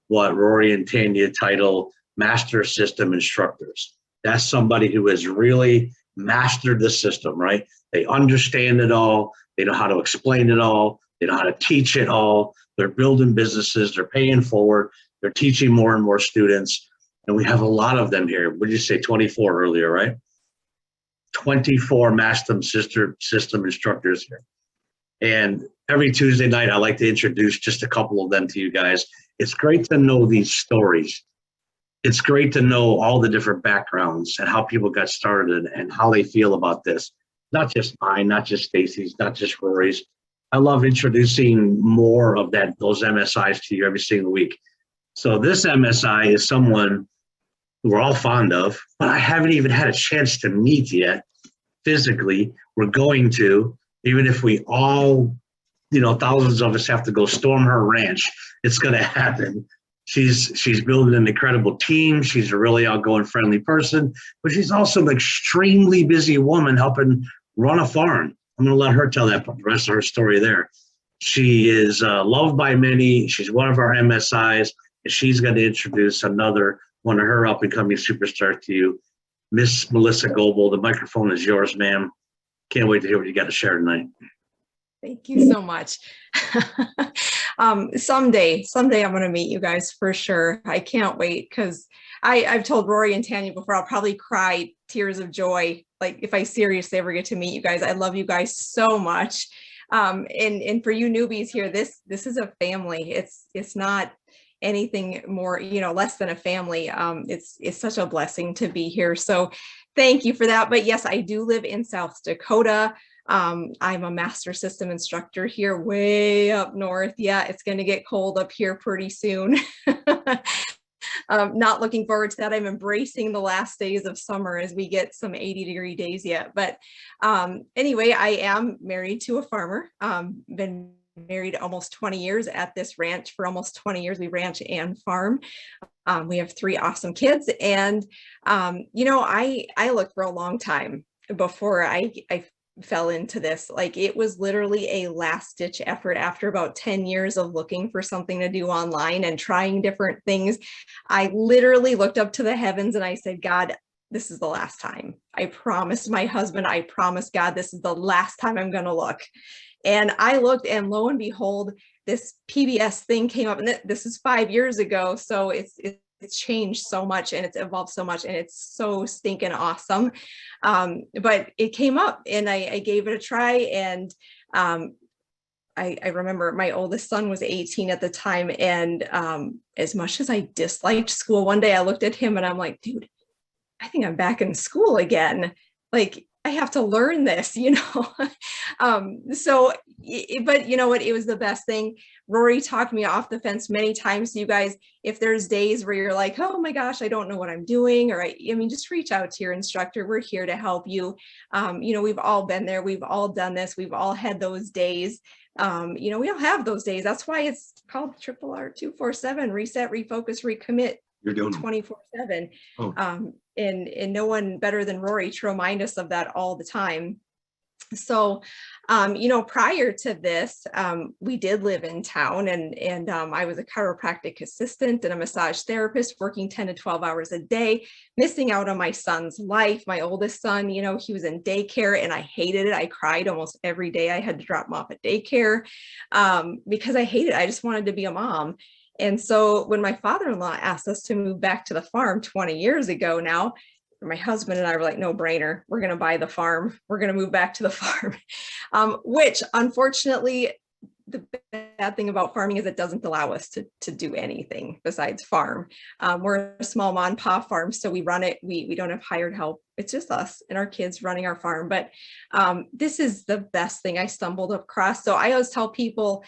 [SPEAKER 1] what Rory and Tanya title master system instructors. That's somebody who has really mastered the system, right? They understand it all. They know how to explain it all. They know how to teach it all. They're building businesses. They're paying forward. They're teaching more and more students. And we have a lot of them here. What did you say, 24 earlier, right? 24 master system instructors here. And every Tuesday night, I like to introduce just a couple of them to you guys. It's great to know these stories. It's great to know all the different backgrounds and how people got started and how they feel about this. Not just mine, not just Stacy's, not just Rory's. I love introducing more of those MSIs to you every single week. So this MSI is someone we're all fond of, but I haven't even had a chance to meet yet physically. We're going to, even if we all, thousands of us have to go storm her ranch, it's going to happen. She's building an incredible team. She's a really outgoing, friendly person, but she's also an extremely busy woman helping run a farm. I'm going to let her tell the rest of her story there. She is loved by many. She's one of our MSIs, and she's going to introduce another one of her up-and-coming superstars to you, Miss Melissa Goebel. The microphone is yours, ma'am. Can't wait to hear what you got to share tonight.
[SPEAKER 6] Thank you so much. Someday I'm going to meet you guys for sure. I can't wait because I've told Rory and Tanya before, I'll probably cry tears of joy. Like if I seriously ever get to meet you guys. I love you guys so much. And for you newbies here, this is a family. It's not anything more, less than a family. It's such a blessing to be here. So thank you for that. But yes, I do live in South Dakota. I'm a master system instructor here way up north. Yeah, it's going to get cold up here pretty soon. Not looking forward to that. I'm embracing the last days of summer as we get some 80-degree days yet. But anyway, I am married to a farmer. Been married almost 20 years at this ranch. For almost 20 years, we ranch and farm. We have 3 awesome kids. And, I looked for a long time before I fell into this. Like it was literally a last ditch effort after about 10 years of looking for something to do online and trying different things. I literally looked up to the heavens and I said, God, this is the last time. I promised my husband, I promised God, this is the last time I'm going to look. And I looked, and lo and behold, this PBS thing came up, and this is 5 years ago. So it's changed so much and it's evolved so much and it's so stinking awesome. But it came up and I gave it a try. And I remember my oldest son was 18 at the time. And as much as I disliked school, one day I looked at him and I'm like, dude, I think I'm back in school again. Like, I have to learn this, but you know what, it was the best thing. Rory talked me off the fence many times. So you guys, if there's days where you're like, oh my gosh, I don't know what I'm doing, or just reach out to your instructor. We're here to help you. We've all been there. We've all done this. We've all had those days. We all have those days. That's why it's called RRR247, reset, refocus, recommit. You're doing 24/7. Oh. And no one better than Rory to remind us of that all the time. So, prior to this, we did live in town and I was a chiropractic assistant and a massage therapist working 10 to 12 hours a day, missing out on my son's life. My oldest son, he was in daycare and I hated it. I cried almost every day I had to drop him off at daycare because I hated it. I just wanted to be a mom. And so when my father-in-law asked us to move back to the farm 20 years ago now, my husband and I were like, no brainer, we're going to buy the farm. We're going to move back to the farm, which unfortunately, the bad thing about farming is it doesn't allow us to do anything besides farm. We're a small mom and pop farm, so we run it. We don't have hired help. It's just us and our kids running our farm. But this is the best thing I stumbled across. So I always tell people,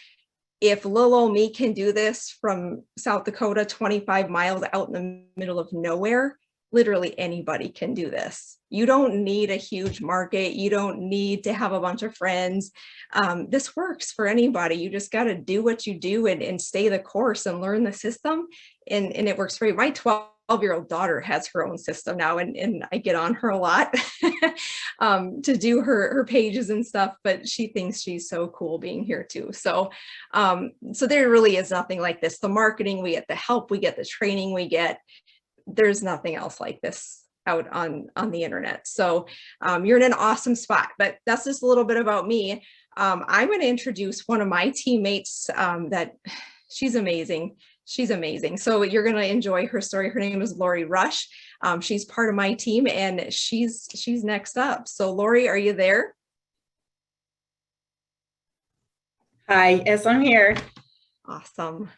[SPEAKER 6] if little old me can do this from South Dakota, 25 miles out in the middle of nowhere, literally anybody can do this. You don't need a huge market. You don't need to have a bunch of friends. This works for anybody. You just got to do what you do and stay the course and learn the system. And it works for you. My 12-year-old daughter has her own system now, and I get on her a lot to do her pages and stuff, but she thinks she's so cool being here too. So there really is nothing like this. The marketing, we get the help, we get the training, there's nothing else like this out on the internet. So you're in an awesome spot, but that's just a little bit about me. I'm going to introduce one of my teammates that she's amazing. She's amazing. So you're going to enjoy her story. Her name is Lori Rush. She's part of my team and she's next up. So Lori, are you there?
[SPEAKER 7] Hi, yes, I'm here.
[SPEAKER 6] Awesome.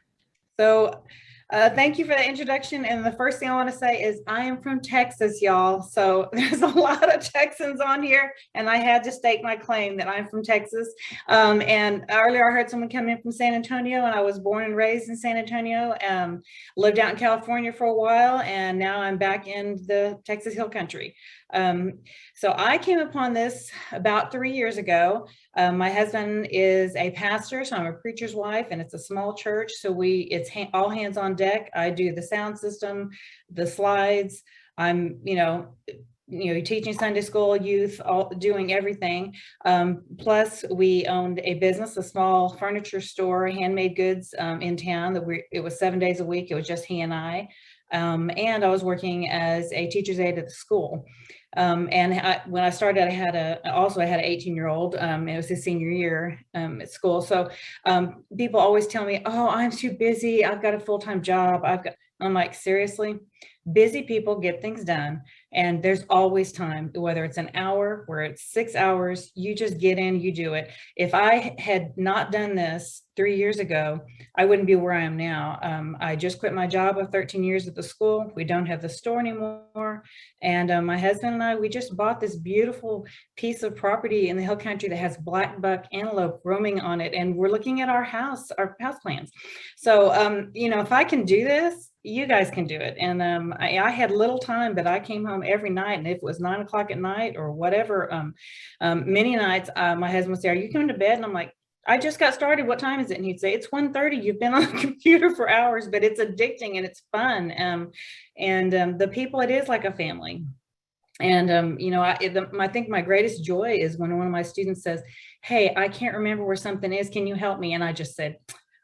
[SPEAKER 7] So thank you for the introduction. And the first thing I want to say is I am from Texas, y'all. So there's a lot of Texans on here, and I had to stake my claim that I'm from Texas. And earlier I heard someone come in from San Antonio, and I was born and raised in San Antonio, lived out in California for a while, and now I'm back in the Texas Hill Country. So I came upon this about 3 years ago. My husband is a pastor, so I'm a preacher's wife, and it's a small church. So it's all hands on deck. I do the sound system, the slides. I'm, teaching Sunday school, youth, all doing everything. Plus we owned a business, a small furniture store, handmade goods in town. It was 7 days a week. It was just he and I. And I was working as a teacher's aide at the school. When I started, I had an 18-year-old, it was his senior year at school. So people always tell me, oh, I'm too busy. I've got a full-time job. I'm like, seriously? Busy people get things done, and there's always time, whether it's an hour, where it's 6 hours, you just get in, you do it. If I had not done this 3 years ago, I wouldn't be where I am now. I just quit my job of 13 years at the school. We don't have the store anymore. And my husband and I, we just bought this beautiful piece of property in the Hill Country that has black buck antelope roaming on it. And we're looking at our house plans. So, if I can do this, you guys can do it. And I had little time, but I came home every night, and if it was 9 o'clock at night or whatever, many nights my husband would say, are you coming to bed? And I'm like, I just got started. What time is it? And he'd say, it's 1:30. You've been on the computer for hours, but it's addicting and it's fun. The people, it is like a family. And, I think my greatest joy is when one of my students says, hey, I can't remember where something is. Can you help me? And I just said,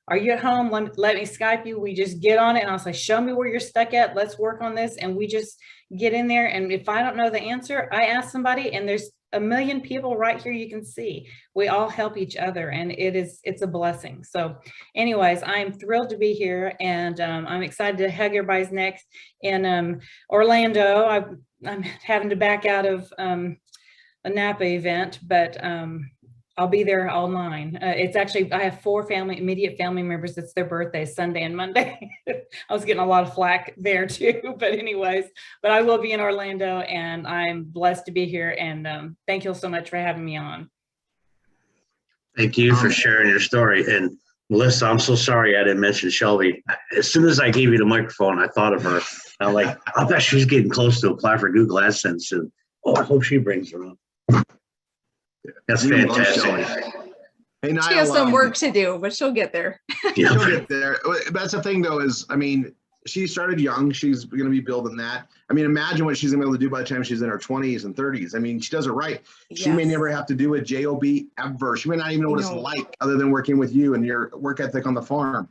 [SPEAKER 7] are you at home? Let me Skype you. We just get on it. And I'll say, show me where you're stuck at. Let's work on this. And we just get in there. And if I don't know the answer, I ask somebody, and there's a million people right here you can see. We all help each other, and it's a blessing. So anyways, I'm thrilled to be here, and I'm excited to hug everybody's necks in Orlando. I'm having to back out of a Napa event, but I'll be there all 9. It's actually, I have 4 immediate family members. It's their birthdays, Sunday and Monday. I was getting a lot of flack there too, but anyways, but I will be in Orlando, and I'm blessed to be here. And thank you so much for having me on.
[SPEAKER 1] Thank you for sharing your story. And Melissa, I'm so sorry I didn't mention Shelby. As soon as I gave you the microphone, I thought of her. I'm like, I bet she's getting close to apply for Google AdSense soon. Oh, I hope she brings her up. That's fantastic.
[SPEAKER 2] Hey, Niall,
[SPEAKER 6] She has some work to do, but she'll get there.
[SPEAKER 1] Yeah.
[SPEAKER 2] She'll get there. That's the thing, though, is, she started young. She's going to be building that. Imagine what she's going to be able to do by the time she's in her 20s and 30s. She does it right. She may never have to do a job ever. She may not even know what it's like other than working with you and your work ethic on the farm.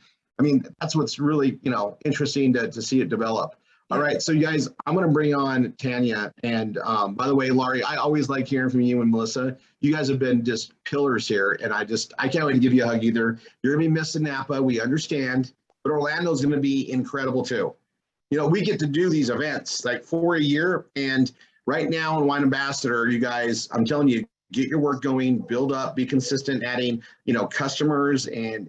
[SPEAKER 2] That's what's really, interesting to see it develop. All right, so you guys, I'm going to bring on Tanya. And by the way, Laurie, I always like hearing from you and Melissa. You guys have been just pillars here, and I can't wait to give you a hug either. You're going to be missing Napa. We understand, but Orlando's going to be incredible too. You know, we get to do these events like for a year, and right now in Wine Ambassador, you guys, I'm telling you, get your work going, build up, be consistent, adding, you know, customers and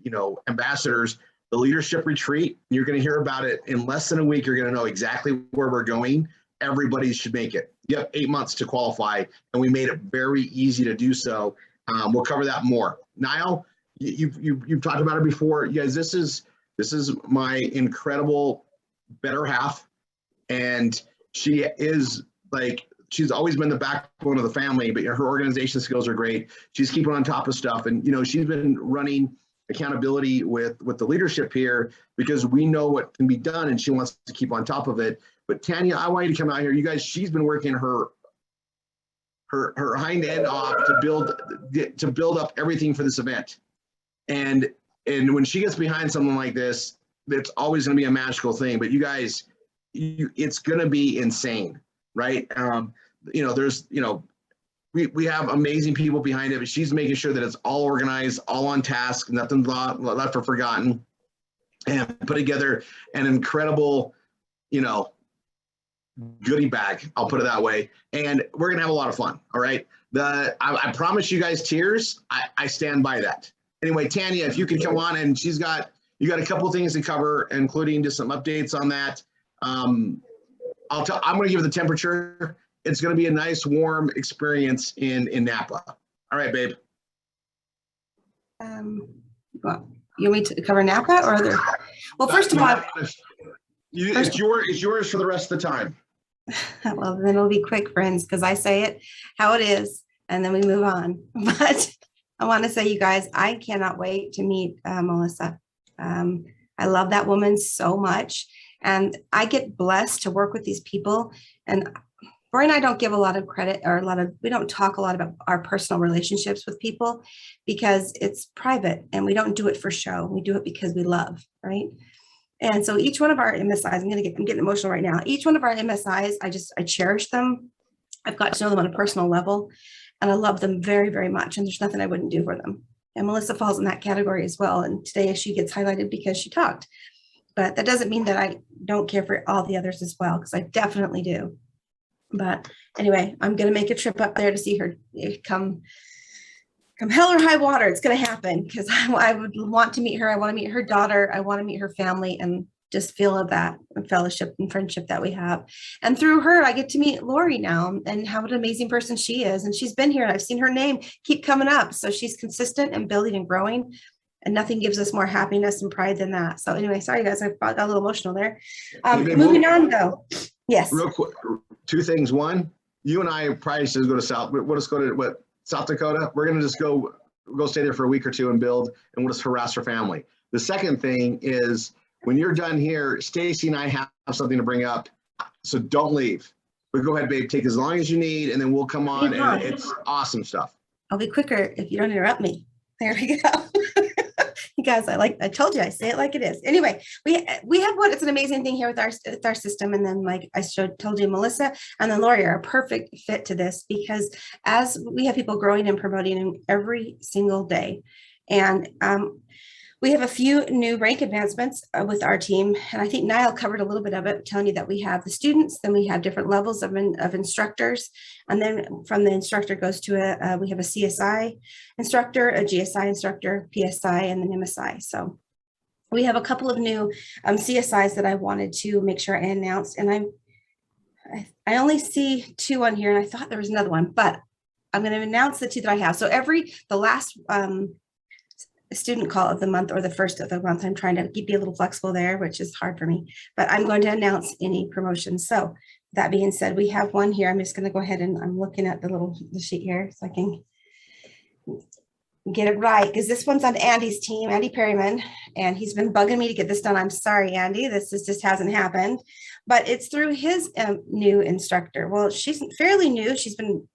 [SPEAKER 2] you know, ambassadors. The leadership retreat, you're going to hear about it in less than a week. You're going to know exactly where we're going. Everybody should make it. You have 8 months to qualify, and we made it very easy to do so. We'll cover that more. Niall, you've talked about it before. You guys, this is my incredible better half, and she is like, she's always been the backbone of the family, but her organization skills are great. She's keeping on top of stuff, and you know, she's been running accountability with the leadership here because we know what can be done, and she wants to keep on top of it. But Tanya, I want you to come out here. You guys, she's been working her hind end off to build up everything for this event. And when she gets behind something like this, it's always going to be a magical thing. But you guys, it's going to be insane, right? You know, there's, you know, we have amazing people behind it, but she's making sure that it's all organized, all on task, nothing left or forgotten, and put together an incredible, you know, goodie bag. I'll put it that way. And we're going to have a lot of fun. All right. I promise you guys tears. I stand by that. Anyway, Tanya, if you can come on, and you got a couple of things to cover, including just some updates on that. I'm going to give you the temperature. It's going to be a nice warm experience in Napa. All right, babe.
[SPEAKER 8] Well, you want me to cover Napa or other? Well, first of all,
[SPEAKER 2] it's yours for the rest of the time.
[SPEAKER 8] well, then it'll be quick, friends, because I say it how it is, and then we move on. But I want to say, you guys, I cannot wait to meet Melissa. I love that woman so much, and I get blessed to work with these people. And Roy and I don't give a lot of credit, or we don't talk a lot about our personal relationships with people because it's private, and we don't do it for show. We do it because we love, right? And so each one of our MSIs, I'm getting emotional right now. Each one of our MSIs, I cherish them. I've got to know them on a personal level, and I love them very, very much. And there's nothing I wouldn't do for them. And Melissa falls in that category as well. And today she gets highlighted because she talked. But that doesn't mean that I don't care for all the others as well, because I definitely do. But anyway, I'm going to make a trip up there to see her come hell or high water. It's going to happen, because I would want to meet her. I want to meet her daughter. I want to meet her family, and just feel of that fellowship and friendship that we have. And through her, I get to meet Lori now, and how an amazing person she is. And she's been here, and I've seen her name keep coming up. So she's consistent and building and growing, and nothing gives us more happiness and pride than that. So anyway, sorry guys, I got a little emotional there. Moving on though. Yes.
[SPEAKER 2] Real quick, two things. One, you and I probably should go to South Dakota. We're going to just go stay there for a week or two and build, and we'll just harass her family. The second thing is, when you're done here, Stacy and I have something to bring up, so don't leave. But go ahead, babe, take as long as you need, and then we'll come on, and it's awesome stuff.
[SPEAKER 8] I'll be quicker if you don't interrupt me. There we go. You guys, I told you, I say it like it is. Anyway, we have it's an amazing thing here with our system. And then, like I told you, Melissa and then Lori are a perfect fit to this, because as we have people growing and promoting every single day. And we have a few new rank advancements with our team. And I think Niall covered a little bit of it, telling you that we have the students, then we have different levels of instructors. And then from the instructor goes to we have a CSI instructor, a GSI instructor, PSI, and an MSI. So we have a couple of new CSIs that I wanted to make sure I announced. And I only see 2 on here, and I thought there was another one, but I'm going to announce the 2 that I have. So the last student call of the month, or the first of the month, I'm trying to be a little flexible there, which is hard for me, but I'm going to announce any promotions. So that being said, we have one here. I'm just going to go ahead, and I'm looking at the sheet here so I can get it right, because this one's on Andy's team, Andy Perryman, and he's been bugging me to get this done. I'm sorry, Andy, just hasn't happened, but it's through his new instructor. Well, she's fairly new. She's been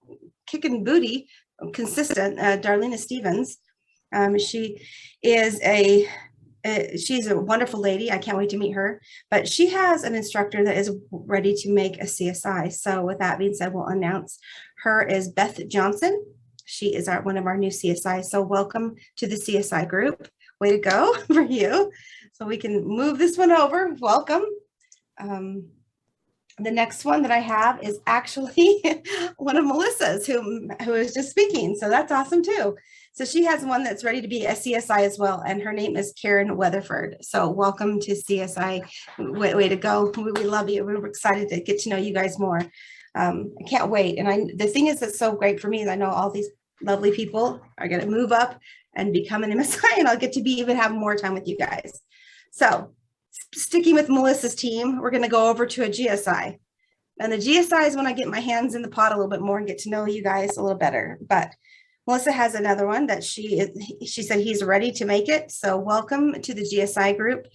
[SPEAKER 8] kicking booty, consistent, Darlena Stevens. She is she's a wonderful lady. I can't wait to meet her, but she has an instructor that is ready to make a CSI. So with that being said, we'll announce her as Beth Johnson. She is one of our new CSIs. So welcome to the CSI group. Way to go for you. So we can move this one over. Welcome. The next one that I have is actually one of Melissa's who is just speaking. So that's awesome too. So she has one that's ready to be a CSI as well. And her name is Karen Weatherford. So welcome to CSI. Way to go. We love you. We're excited to get to know you guys more. I can't wait. And the thing is that's so great for me is I know all these lovely people are going to move up and become an MSI, and I'll get to even have more time with you guys. So sticking with Melissa's team, we're going to go over to a GSI. And the GSI is when I get my hands in the pot a little bit more and get to know you guys a little better. But Melissa has another one that she said he's ready to make it. So welcome to the GSI group,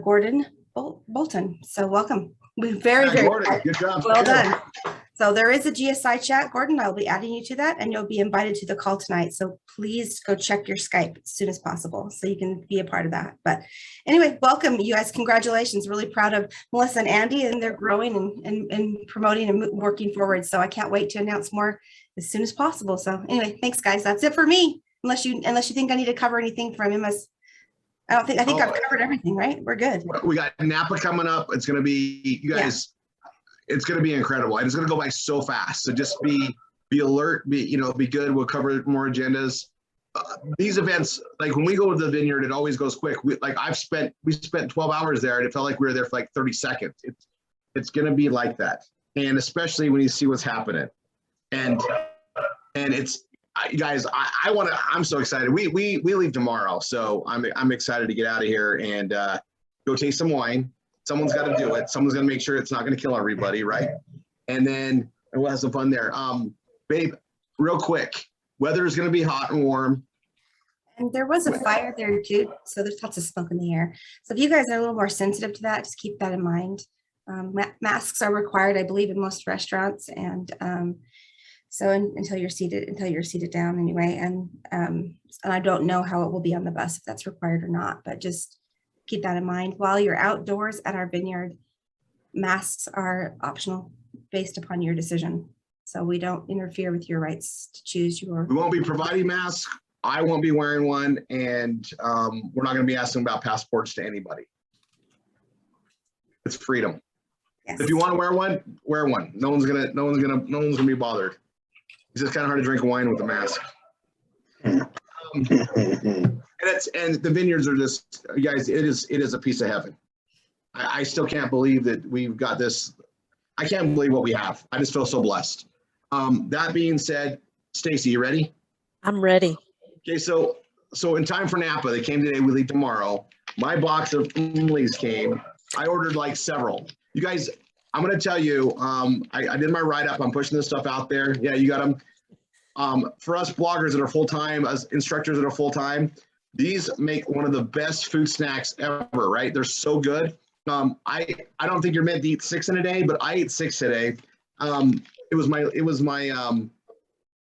[SPEAKER 8] Gordon Bolton. So welcome. We're very
[SPEAKER 2] Gordon, good job.
[SPEAKER 8] well done. So there is a GSI chat, Gordon. I'll be adding you to that, and you'll be invited to the call tonight. So please go check your Skype as soon as possible so you can be a part of that. But anyway, welcome, you guys. Congratulations. Really proud of Melissa and Andy, and they're growing and promoting and working forward. So I can't wait to announce more as soon as possible. So anyway, thanks, guys. That's it for me. Unless you think I need to cover anything from MS. I think I've covered everything, right? We're good.
[SPEAKER 2] We got Napa coming up. It's going to be, you guys, it's going to be incredible. And it's going to go by so fast. So just be alert, be good. We'll cover more agendas. These events, like when we go to the vineyard, it always goes quick. We spent 12 hours there and it felt like we were there for like 30 seconds. It's going to be like that. And especially when you see what's happening. And it's, you guys, I'm so excited. We leave tomorrow, so I'm excited to get out of here and go taste some wine. Someone's got to do it. Someone's going to make sure it's not going to kill everybody, right? And then we'll have some fun there. Babe, real quick, weather is going to be hot and warm.
[SPEAKER 8] And there was a fire there too, so there's lots of smoke in the air. So if you guys are a little more sensitive to that, just keep that in mind. Masks are required, I believe, in most restaurants, and so until you're seated down anyway. And I don't know how it will be on the bus, if that's required or not, but just keep that in mind. While you're outdoors at our vineyard, masks are optional based upon your decision. So we don't interfere with your rights to choose your.
[SPEAKER 2] We won't be providing masks. I won't be wearing one, and we're not going to be asking about passports to anybody. It's freedom. Yes. If you want to wear one, wear one. No one's gonna be bothered. It's just kind of hard to drink wine with a mask. And the vineyards are just, you guys, it is a piece of heaven. I still can't believe that we've got this. I can't believe what we have. I just feel so blessed. That being said, Stacy, you ready?
[SPEAKER 5] I'm ready.
[SPEAKER 2] Okay, so in time for Napa, they came today, we leave tomorrow. My box of Emily's came. I ordered like several. You guys, I'm going to tell you, I did my write-up. I'm pushing this stuff out there. Yeah, you got them. For us bloggers that are full-time, as instructors that are full-time, these make one of the best food snacks ever, right? They're so good. I don't think you're meant to eat 6 in a day, but I ate 6 today. It was my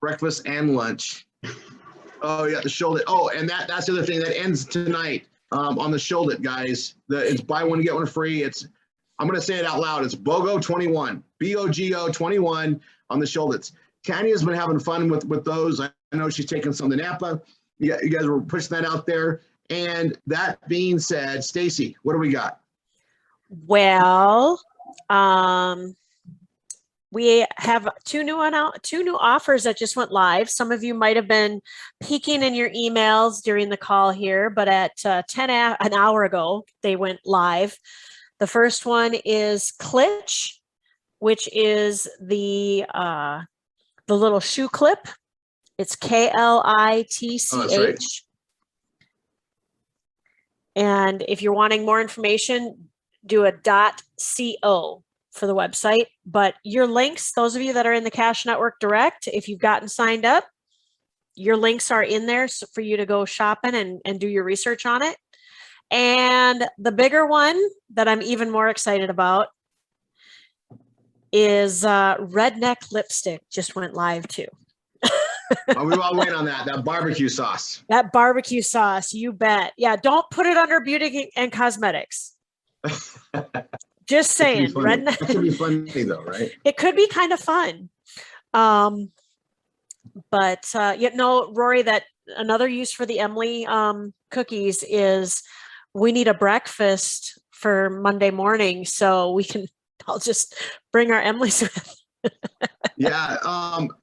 [SPEAKER 2] breakfast and lunch. Oh yeah, the shoulder. Oh, and that's the other thing that ends tonight on the shoulder, guys. It's buy one get one free. I'm going to say it out loud. It's BOGO 21, BOGO 21 on the shoulders. Tanya's been having fun with those. I know she's taking some to Napa. You guys were pushing that out there. And that being said, Stacy, what do we got?
[SPEAKER 5] Well, we have two new offers that just went live. Some of you might have been peeking in your emails during the call here, but at an hour ago, they went live. The first one is Klitsch, which is the little shoe clip. It's KLITCH.
[SPEAKER 2] Oh, that's right.
[SPEAKER 5] And if you're wanting more information, do a .co for the website. But your links, those of you that are in the Cash Network Direct, if you've gotten signed up, your links are in there for you to go shopping and do your research on it. And the bigger one that I'm even more excited about is Redneck Lipstick just went live too.
[SPEAKER 2] Oh, we all wait on that barbecue sauce.
[SPEAKER 5] That barbecue sauce, you bet. Yeah, don't put it under beauty and cosmetics. Just saying.
[SPEAKER 2] That could be funny though, right?
[SPEAKER 5] It could be kind of fun. But Rory, that another use for the Emily cookies is we need a breakfast for Monday morning, so I'll just bring our Emily's with.
[SPEAKER 2] Yeah,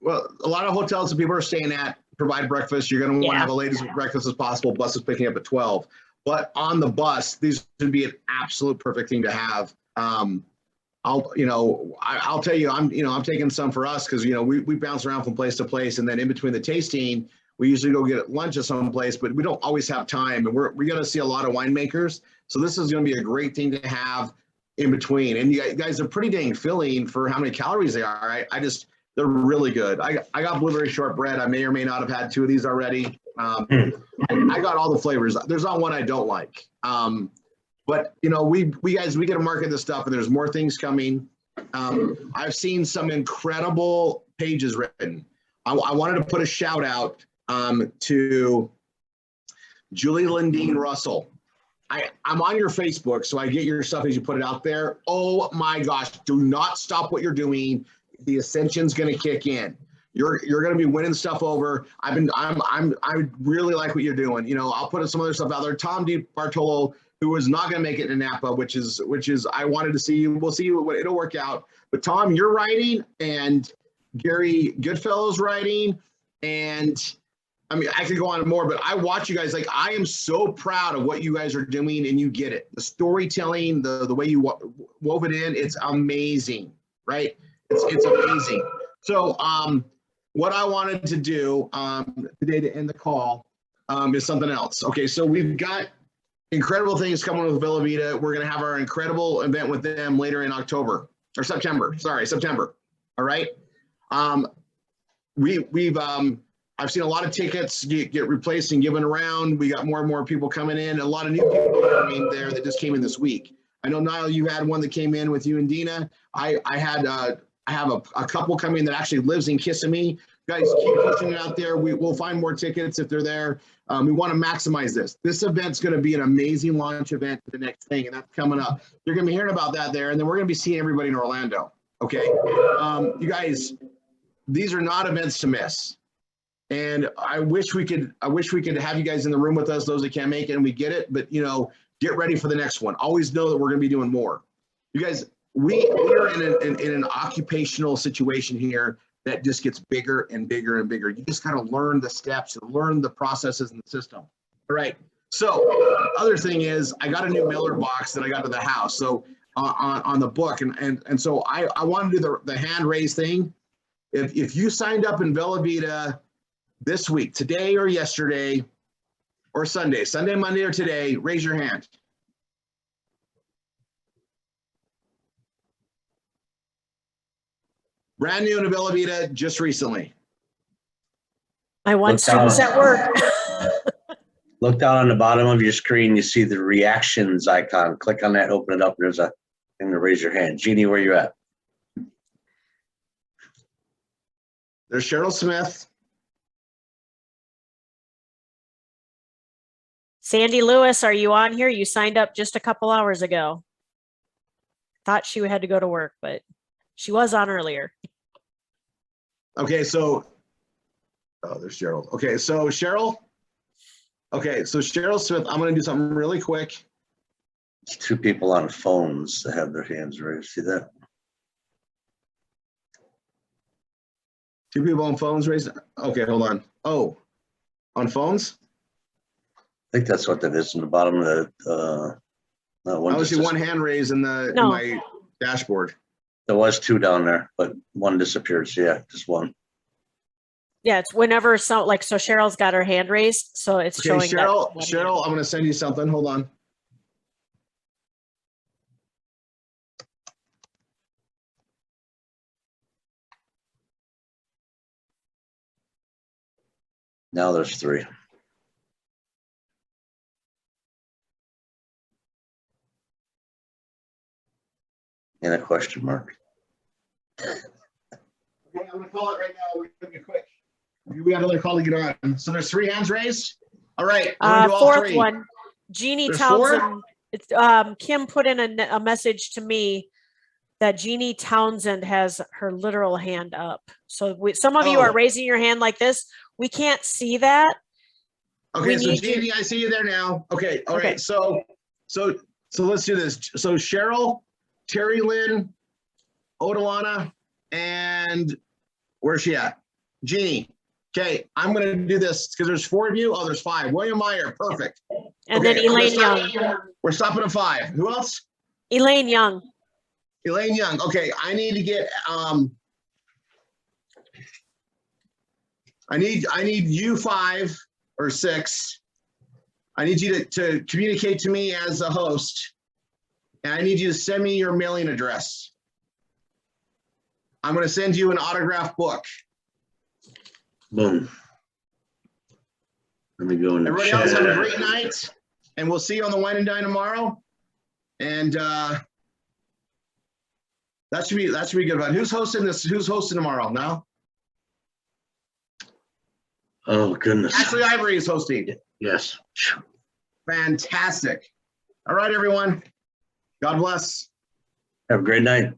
[SPEAKER 2] well, a lot of hotels that people are staying at provide breakfast. You're going to want to
[SPEAKER 5] Yeah.
[SPEAKER 2] have a latest breakfast as possible. Bus is picking up at 12. But on the bus, these would be an absolute perfect thing to have. I'll tell you, I'm taking some for us because, we bounce around from place to place. And then in between the tasting, we usually go get lunch at some place, but we don't always have time. And we're going to see a lot of winemakers. So this is going to be a great thing to have in between. And you guys are pretty dang filling for how many calories they are. They're really good. I got blueberry shortbread. I may or may not have had 2 of these already. I got all the flavors. There's not one I don't like. But we get to market this stuff, and there's more things coming. I've seen some incredible pages written. I wanted to put a shout out to Julie Lindeen Russell. I'm on your Facebook, so I get your stuff as you put it out there. Oh my gosh, do not stop what you're doing. The ascension's going to kick in. You're going to be winning stuff over. I really like what you're doing. I'll put some other stuff out there. Tom DiBartolo, who is not going to make it in Napa, which is I wanted to see you. We'll see what it'll work out. But Tom, you're writing, and Gary Goodfellow's writing, and I could go on more, but I watch you guys. I am so proud of what you guys are doing, and you get it. The storytelling, the way you wove it in, it's amazing, right? It's amazing. So what I wanted to do today to end the call is something else. Okay, so we've got incredible things coming with Bella Vita. We're going to have our incredible event with them later in September. All right. I've seen a lot of tickets get replaced and given around. We got more and more people coming in. A lot of new people coming there that just came in this week. I know, Niall, you had one that came in with you and Dina. I have a couple coming that actually lives in Kissimmee. Guys, keep pushing it out there. We'll find more tickets if they're there. We want to maximize this. This event's going to be an amazing launch event for the next thing, and that's coming up. You're going to be hearing about that there, and then we're going to be seeing everybody in Orlando. Okay, you guys, these are not events to miss. And I wish we could have you guys in the room with us, those that can't make it, and we get it. But get ready for the next one. Always know that we're going to be doing more. You guys, we're in an occupational situation here that just gets bigger and bigger and bigger. You just got to learn the steps and learn the processes in the system. All right. So other thing is, I got a new mailer box that I got to the house. So on the book, and so I want to do the hand raise thing. If you signed up in Bella Vita this week, today or yesterday or Sunday, Monday or today, raise your hand. Brand new to Bella Vita just recently.
[SPEAKER 5] My one student's at work.
[SPEAKER 1] Look down on the bottom of your screen. You see the reactions icon. Click on that, open it up. There's a thing to raise your hand. Jeannie, where you at?
[SPEAKER 2] There's Cheryl Smith.
[SPEAKER 5] Sandy Lewis, are you on here? You signed up just a couple hours ago. Thought she had to go to work, but she was on earlier.
[SPEAKER 2] Okay, so there's Cheryl. Okay, so Cheryl. Okay, so Cheryl Smith, I'm going to do something really quick.
[SPEAKER 1] There's 2 people on phones that have their hands raised. See that?
[SPEAKER 2] 2 people on phones raised. Okay, hold on. Oh, on phones?
[SPEAKER 1] I think that's what that is in the bottom of the.
[SPEAKER 2] I see one hand raised in my dashboard.
[SPEAKER 1] There was 2 down there, but one disappeared. So yeah, just one.
[SPEAKER 5] Yeah, it's whenever so Cheryl's got her hand raised, so it's
[SPEAKER 2] Okay,
[SPEAKER 5] showing
[SPEAKER 2] Cheryl, I'm going to send you something. Hold on.
[SPEAKER 1] Now there's 3. And a question mark.
[SPEAKER 2] Okay, I'm going to call it right now. We're going to be quick. We got another call to get on. So there's 3 hands raised. All right. I'm gonna do all
[SPEAKER 5] 4th
[SPEAKER 2] 3.
[SPEAKER 5] one, Jeannie
[SPEAKER 2] There's
[SPEAKER 5] Townsend. It's, Kim put in a message to me that Jeannie Townsend has her literal hand up. So some of you are raising your hand like this. We can't see that.
[SPEAKER 2] Okay, so Jeannie, I see you there now. Okay, all right. So So let's do this. So Cheryl, Terry Lynn, Odalana, and where's she at? Jeannie. Okay, I'm gonna do this because there's 4 of you. Oh, there's 5. William Meyer, perfect.
[SPEAKER 5] And
[SPEAKER 2] Okay,
[SPEAKER 5] then Elaine
[SPEAKER 2] we're
[SPEAKER 5] Young.
[SPEAKER 2] stopping- We're stopping at 5. Who else?
[SPEAKER 5] Elaine Young.
[SPEAKER 2] Elaine Young. Okay, I need to get I need you 5 or 6. I need you to communicate to me as a host. And I need you to send me your mailing address. I'm going to send you an autographed book.
[SPEAKER 1] Boom. Let me go in the
[SPEAKER 2] Everybody else have a
[SPEAKER 1] chat.
[SPEAKER 2] great night. And we'll see you on the Wine and Dine tomorrow. And that should be good fun. Who's hosting this? Who's hosting tomorrow? No?
[SPEAKER 1] Oh, goodness.
[SPEAKER 2] Ashley Ivory is hosting.
[SPEAKER 1] Yes.
[SPEAKER 2] Fantastic. All right, everyone. God bless.
[SPEAKER 1] Have a great night.